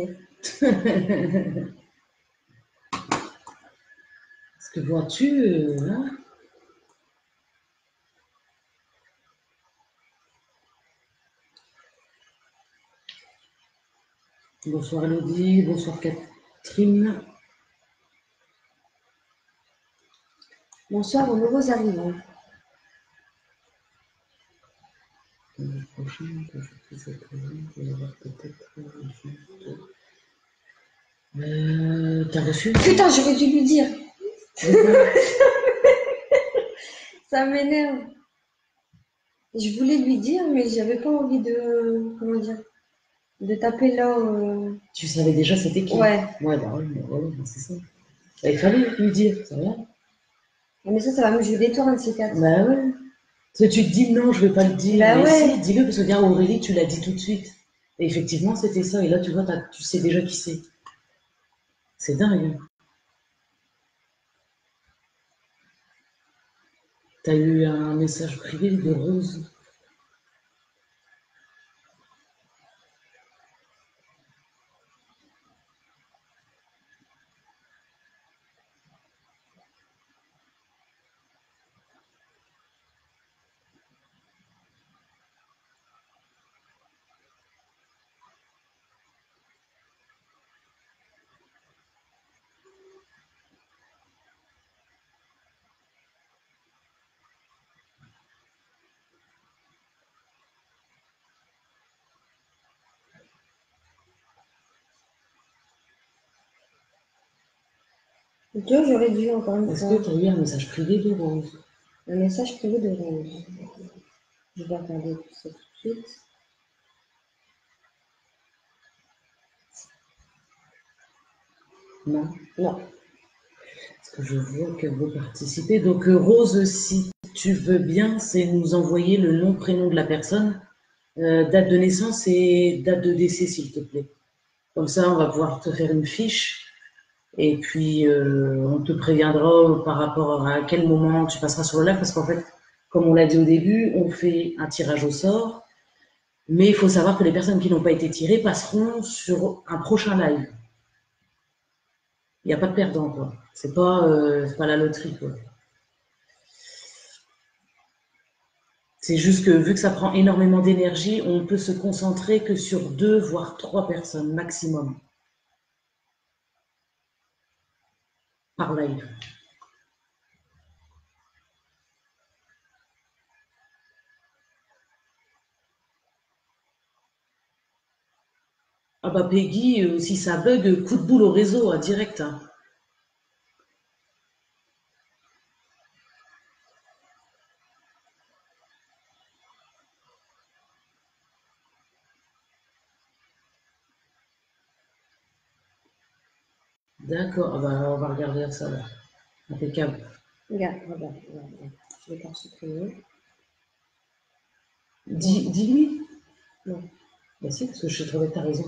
Parce que vois-tu, là, bonsoir Elodie, bonsoir Catherine. Bonsoir aux nouveaux arrivants. prochain, quand je fais cette réunion, il va y avoir peut-être t'as reçu? Putain, j'aurais dû lui dire. Ça m'énerve. Je voulais lui dire, mais j'avais pas envie de, comment dire, de taper là. Tu savais déjà c'était qui? Ouais. Ouais, bah oui, c'est ça. Bah, il fallait lui dire, ça va. Mais ça va me jouer des tours, un de ces quatre. Bah ouais. Parce que tu te dis non, je vais pas le dire. Bah mais ouais. si, dis-le, parce que regarde, Aurélie, tu l'as dit tout de suite. Et effectivement, c'était ça. Et là, tu vois, tu sais déjà qui c'est. C'est dingue. T'as eu un message privé de Rose. Tu vois, j'aurais dû encore une Est-ce fois. que tu as eu un message privé de Rose? Un message privé de Rose. Je vais regarder tout ça tout de suite. Non. Non. Parce que je vois qu'elle veut participer. Donc, Rose, si tu veux bien, c'est nous envoyer le nom, prénom de la personne, date de naissance et date de décès, s'il te plaît. Comme ça, on va pouvoir te faire une fiche. Et puis, on te préviendra par rapport à quel moment tu passeras sur le live. Parce qu'en fait, comme on l'a dit au début, on fait un tirage au sort. Mais il faut savoir que les personnes qui n'ont pas été tirées passeront sur un prochain live. Il n'y a pas de perdant, quoi. C'est pas la loterie, quoi. C'est juste que vu que ça prend énormément d'énergie, on peut se concentrer que sur 2 voire 3 personnes maximum par live. Ah bah Peggy, si ça bug, coup de boule au réseau, direct. Hein. D'accord, ah bah, on va regarder ça là. Impeccable. Regarde. Je vais pas supprimer. Dis-lui. Non. Bah si, parce que je trouvais que t'as raison.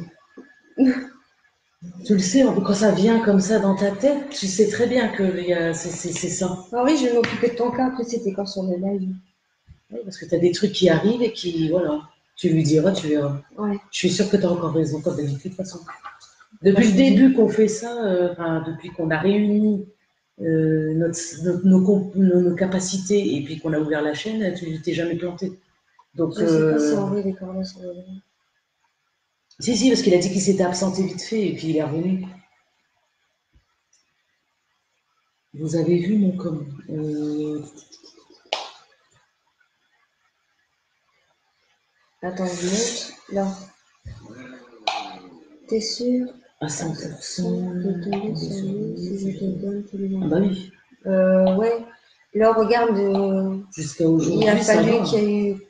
Tu le sais, quand ça vient comme ça dans ta tête, tu sais très bien que c'est ça. Ah oui, je vais m'occuper de ton cas. Après, c'était quand sur le live. Oui, parce que tu as des trucs qui arrivent et qui, voilà, tu lui diras, tu verras. Ouais. Je suis sûre que tu as encore raison, comme d'habitude, de toute façon. Depuis le début qu'on fait ça, depuis qu'on a réuni nos capacités et puis qu'on a ouvert la chaîne, tu t'es jamais planté. Donc, Je sais pas si on veut les cordes sur le live. si, parce qu'il a dit qu'il s'était absenté vite fait et puis il est revenu. Vous avez vu mon com. Attends, je monte. Là. T'es sûr À 100% de tomber sur lui si je te donne tous les noms? Ah bah oui. Ouais. Là, regarde. Jusqu'à aujourd'hui, il a ça fallu va. qu'il y ait eu.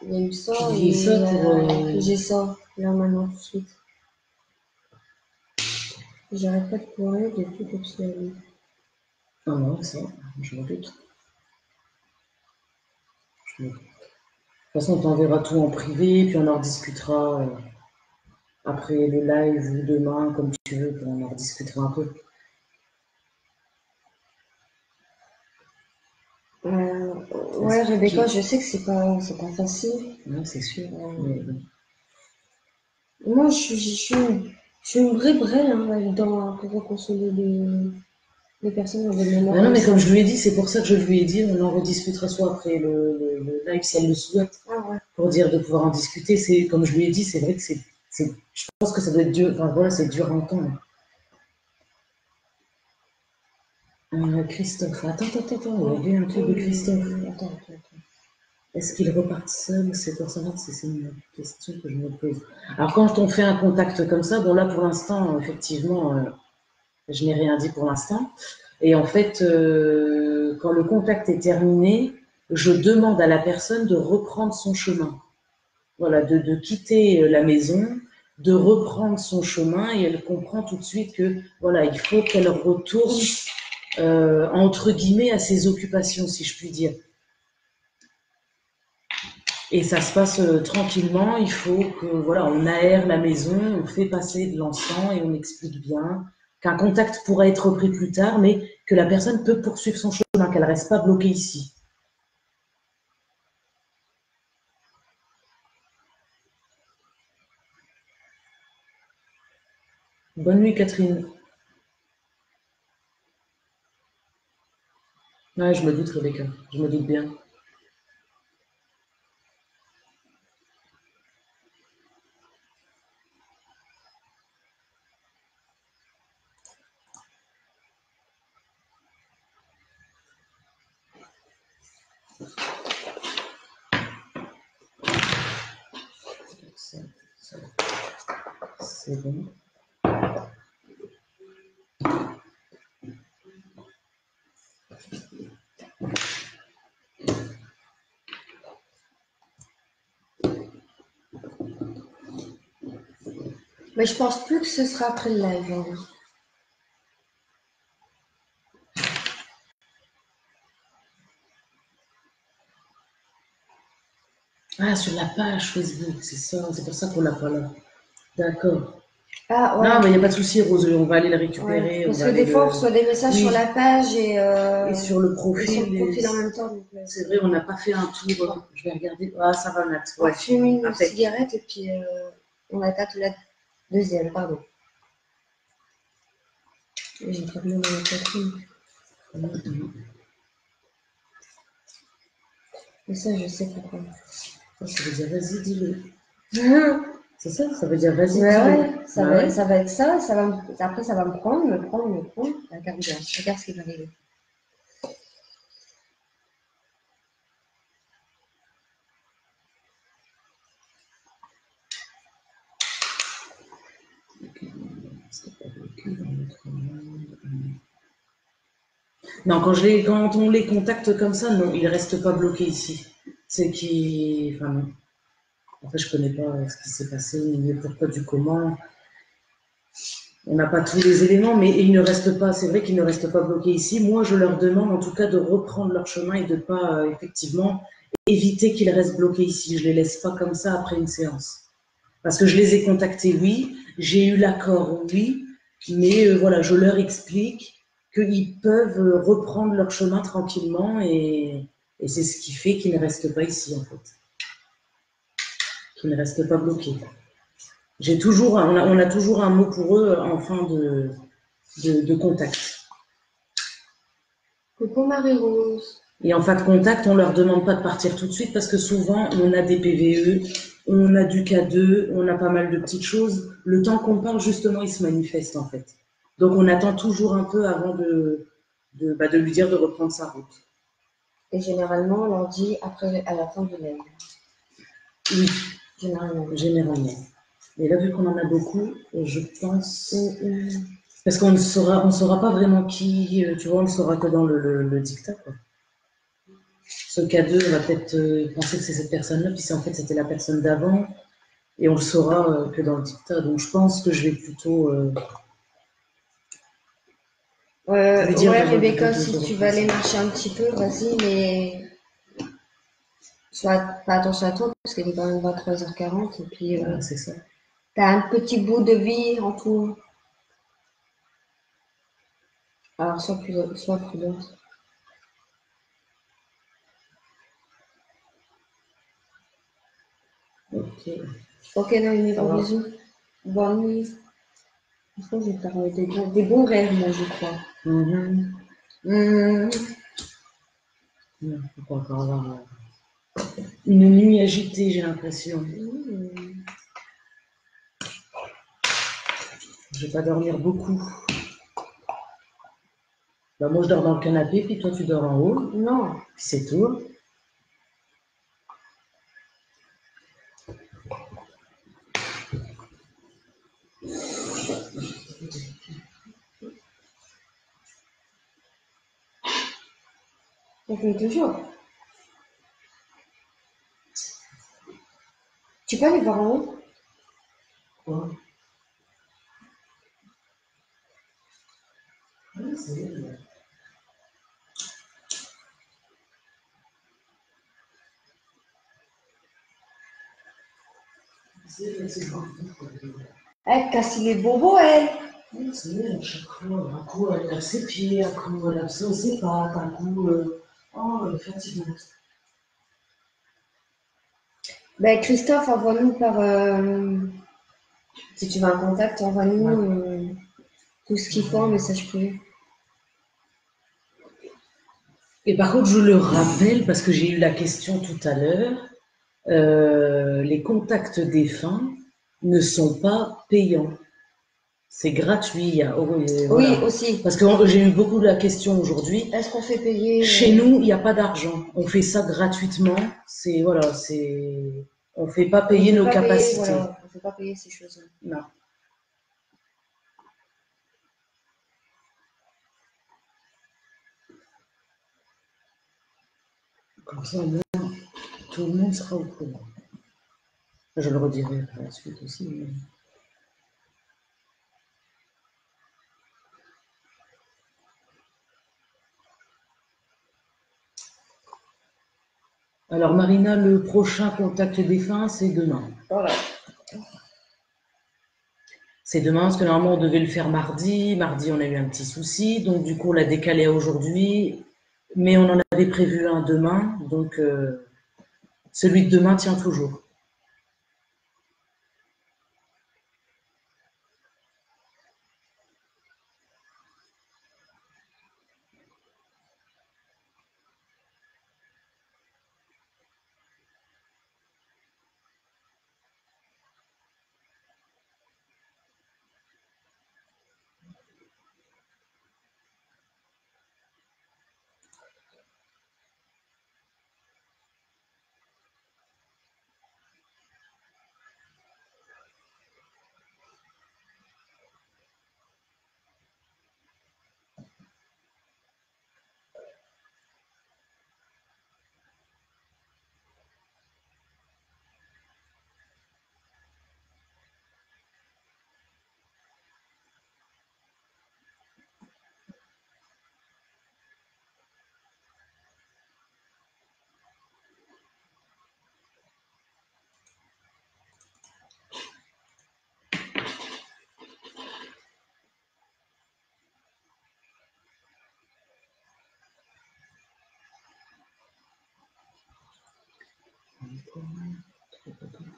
Il y a eu ça Et ça pour. j'ai ça. Là, maintenant, tout de suite. J'arrête pas de pleurer depuis que tu l'as vu. Ah non, ça, je me doute. De toute façon, on t'enverra tout en privé, puis on en rediscutera après le live ou demain, comme tu veux, puis on en rediscutera un peu. Ouais, Rebecca, je sais que c'est pas facile. Non, c'est sûr. Moi, je suis une vraie braille pour réconcilier les personnes avec des moments. Non, mais comme je lui ai dit, c'est pour ça que je lui ai dit, on en rediscutera soit après le live si elle le souhaite, pour dire de pouvoir en discuter. C'est comme je lui ai dit, c'est vrai que je pense que ça doit être dur. Enfin voilà, c'est dur à entendre. Christophe, attends, il y avait un truc de Christophe. Attends. Est-ce qu'ils repartent seuls? C'est pour savoir si c'est une question que je me pose. Alors, quand on fait un contact comme ça, bon, là, pour l'instant, effectivement, je n'ai rien dit pour l'instant. Et en fait, quand le contact est terminé, je demande à la personne de reprendre son chemin. Voilà, de quitter la maison, de reprendre son chemin, et elle comprend tout de suite que voilà, il faut qu'elle retourne entre guillemets à ses occupations, si je puis dire. Et ça se passe tranquillement. Il faut que voilà, on aère la maison, on fait passer de l'encens et on explique bien qu'un contact pourra être repris plus tard, mais que la personne peut poursuivre son chemin, qu'elle reste pas bloquée ici. Bonne nuit, Catherine. Ouais, je me doute, Rebecca. Je me doute bien. C'est bon. Mais je pense plus que ce sera après le live. Hein. Ah, sur la page Facebook, c'est ça, c'est pour ça qu'on l'a pas là. D'accord. Ah ouais. Non, mais il n'y a pas de souci, Rose, on va aller le récupérer. Ouais. Parce que des fois, on reçoit des messages sur la page et sur le profil. sur le profil en même temps. C'est vrai, on n'a pas fait un tour. Je vais regarder. Ah, ça va, Nat. Ouais. On fume une cigarette et puis on attaque la deuxième, pardon. J'ai pas de mots dans la poitrine. Mais ça, je sais pourquoi. Ça veut dire vas-y, dis-le. C'est ça, ça veut dire vas-y, dis-le. Ouais, ça va être ça. Après, ça va me prendre. Regarde bien, regarde ce qui va arriver. Non, quand on les contacte comme ça, non, ils ne restent pas bloqués ici. C'est qui. Enfin, non. En fait, je connais pas ce qui s'est passé, ni le pourquoi du comment. On n'a pas tous les éléments, mais ils ne restent pas, c'est vrai qu'ils ne restent pas bloqués ici. Moi, je leur demande en tout cas de reprendre leur chemin et de ne pas, effectivement, éviter qu'ils restent bloqués ici. Je ne les laisse pas comme ça après une séance. Parce que je les ai contactés, oui, j'ai eu l'accord, oui, mais voilà, je leur explique qu'ils peuvent reprendre leur chemin tranquillement et c'est ce qui fait qu'ils ne restent pas ici, en fait. Qu'ils ne restent pas bloqués. On a toujours un mot pour eux en fin de contact. Coucou Marie-Rose. Et en fin de contact, on leur demande pas de partir tout de suite parce que souvent, on a des PVE, on a du K2, on a pas mal de petites choses. Le temps qu'on parle, justement, il se manifeste en fait. Donc, on attend toujours un peu avant de lui dire de reprendre sa route. Et généralement, on leur dit après, à la fin du live. Oui, généralement. Et là, vu qu'on en a beaucoup, je pense... Parce qu'on ne saura pas vraiment qui, tu vois, on ne saura que dans le dictat, quoi. Ce K2 va peut-être penser que c'est cette personne-là, puis en fait c'était la personne d'avant, et on le saura que dans le dictat. Donc je pense que je vais plutôt dire Rebecca, si tu vas aller marcher un petit peu, vas-y, mais fais attention à toi, parce qu'il est quand même 23h40, et puis c'est ça. T'as un petit bout de vie en tout. Alors sois prudente. Ok, Noémie, gros bisous. Bonne nuit. Je pense que je vais faire des bons rêves, moi, je crois. Il faut encore avoir une nuit agitée, j'ai l'impression. Je vais pas dormir beaucoup. Bah, moi, je dors dans le canapé, puis toi, tu dors en haut. Non. Puis c'est tout. On fait toujours. Tu peux aller voir en haut? Quoi? C'est Elle casse les bobos, elle. à chaque fois, un coup elle lève ses pieds, un coup elle lève ses pattes, un coup elle est fatigante. Ben, Christophe, envoie-nous par. Si tu veux un contact, envoie-nous tout ce qu'il faut en message privé. Et par contre, je le rappelle, parce que j'ai eu la question tout à l'heure, les contacts défunts ne sont pas payants. C'est gratuit. Oui, voilà. aussi. Parce que j'ai eu beaucoup de la question aujourd'hui. Est-ce qu'on fait payer? Chez nous, il n'y a pas d'argent. On fait ça gratuitement. On ne fait pas payer nos capacités. Voilà, on ne fait pas payer ces choses-là. Non. Comme ça, au moins, tout le monde sera au courant. Je le redirai par la suite aussi. Mais... Alors, Marina, le prochain contact défunt, c'est demain. Voilà. C'est demain, parce que normalement, on devait le faire mardi. Mardi, on a eu un petit souci. Donc, du coup, on l'a décalé à aujourd'hui. Mais on en avait prévu un demain. Donc, celui de demain tient toujours.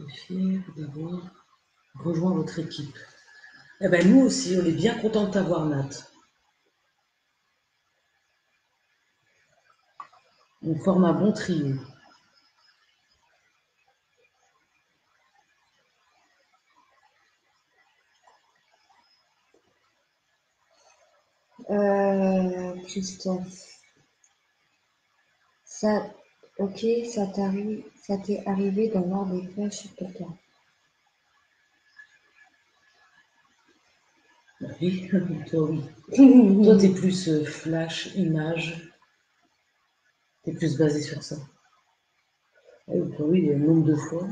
Fier d'avoir rejoint votre équipe. Eh ben, nous aussi, on est bien contents de t'avoir, Nat. On forme un bon trio. Christophe. Ça, ok, ça t'est arrivé d'avoir des flashs sur quelqu'un. Bah oui, toi oui. Toi, t'es plus flash, image. T'es plus basé sur ça. Eh, toi, oui, le nombre de fois,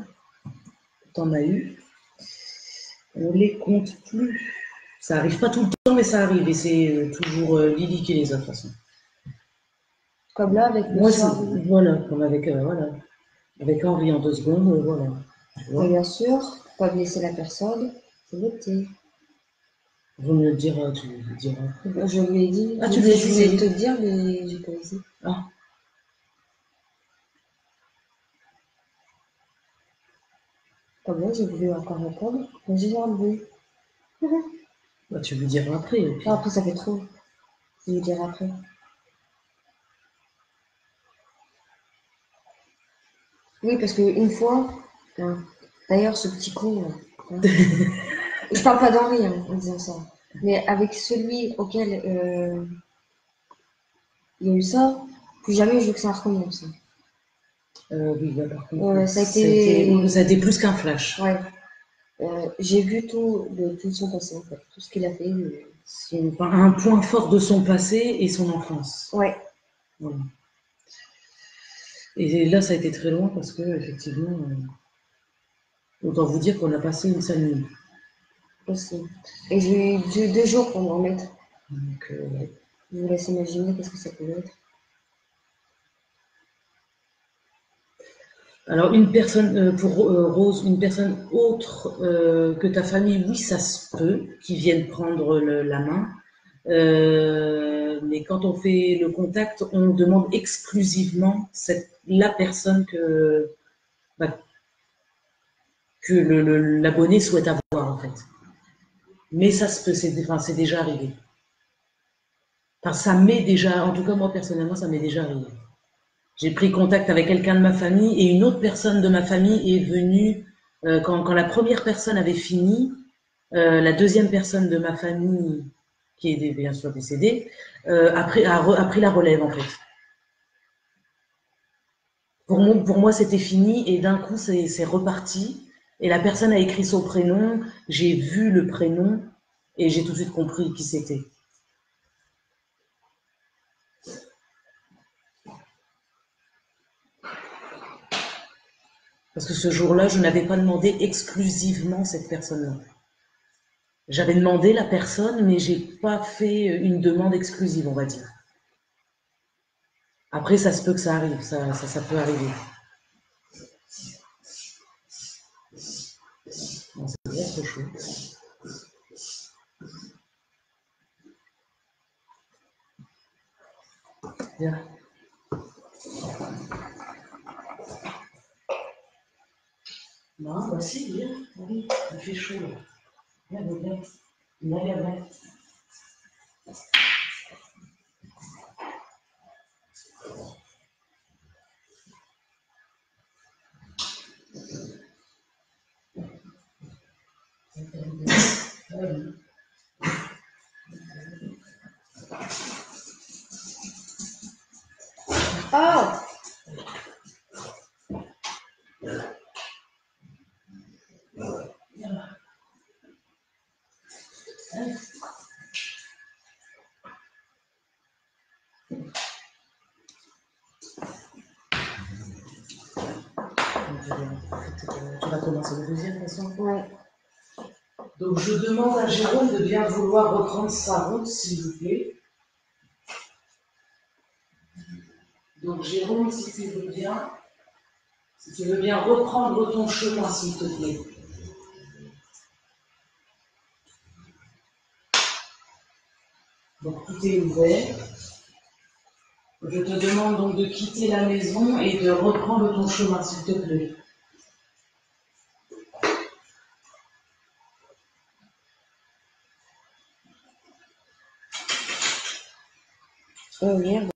t'en as eu. On les compte plus. Ça arrive pas tout le temps, mais ça arrive. Et c'est toujours Lily qui les a, de toute façon. Comme là avec Moi, Henri. voilà, comme avec, voilà. Avec Henri en 2 secondes, voilà. Tu vois. Et bien sûr, pas blesser la personne, c'est noté. Vaut mieux le dire, tu le diras. Je lui ai dit. Ah, tu lui as dit, je voulais te le dire, mais j'ai pas osé. Ah. Comme là, j'ai voulu encore répondre, mais j'ai enlevé. Bah, tu lui diras après. Non, après, ça fait trop. Je lui dirai après. Oui, parce qu'une fois, d'ailleurs, ce petit con, je parle pas d'Henri en disant ça, mais avec celui auquel il y a eu ça, plus jamais je veux que ça recommence. Oui, bah, par contre, Ça a été ça a été plus qu'un flash. Ouais. J'ai vu tout son passé, en fait, tout ce qu'il a fait. Un point fort de son passé et son enfance. Ouais. Voilà. Et là, ça a été très loin parce que, effectivement, autant vous dire qu'on a passé une sale nuit. Aussi. Et j'ai eu 2 jours pour me remettre. Donc, ouais. Je vous laisse imaginer qu'est-ce que ça peut être. Alors, une personne, pour Rose, une personne autre que ta famille, oui, ça se peut, qui vienne prendre la main. Mais quand on fait le contact, on demande exclusivement la personne que l'abonné souhaite avoir, en fait. Mais ça se peut, c'est déjà arrivé. Enfin, ça m'est déjà, en tout cas moi personnellement, ça m'est déjà arrivé. J'ai pris contact avec quelqu'un de ma famille et une autre personne de ma famille est venue, quand la première personne avait fini, la deuxième personne de ma famille, qui est bien sûr décédée, a pris la relève en fait. Pour moi c'était fini et d'un coup c'est reparti et la personne a écrit son prénom, j'ai vu le prénom et j'ai tout de suite compris qui c'était. Parce que ce jour-là, je n'avais pas demandé exclusivement cette personne-là. J'avais demandé la personne, mais j'ai pas fait une demande exclusive, on va dire. Après, ça se peut que ça arrive, ça peut arriver. Non, c'est bien trop chaud. Viens. Non, bah si, viens. Oui, il fait chaud là. Viens, viens. Viens, viens. Oh! Tu vas commencer le deuxième, de toute façon. Ouais. Donc, je demande à Jérôme de bien vouloir reprendre sa route, s'il vous plaît. Donc, Jérôme, si tu veux bien reprendre ton chemin, s'il te plaît. Donc, tout est ouvert. Je te demande donc de quitter la maison et de reprendre ton chemin, s'il te plaît. Oh merde.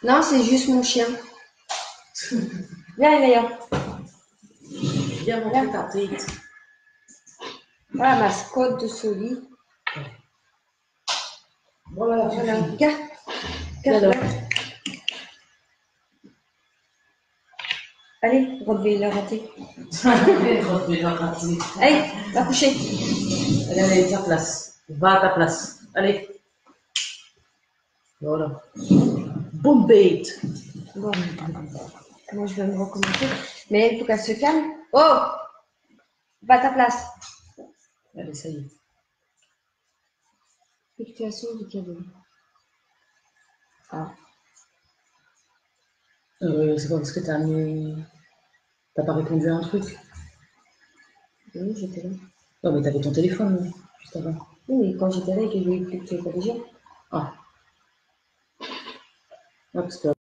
Non, c'est juste mon chien. Viens, d'ailleurs. Viens montrer ta tête. Voilà ma mascotte de Soli. Voilà, Regarde. Regarde. Allez, relevez la raté. Allez, va coucher. Allez, ta place. Va à ta place. Allez. Voilà. Boom bait. Bon. Moi, je vais me recommencer. Mais il faut qu'elle se calme. Oh! Va à ta place. Allez, ça y est. Fluctuation du cadeau. Ah. C'est pas parce que t'as pas répondu à un truc. Oui, j'étais là. Non, mais t'avais ton téléphone, juste avant. Oui, mais quand j'étais là, il y avait fluctué pas déjà. Ah. Ah, parce que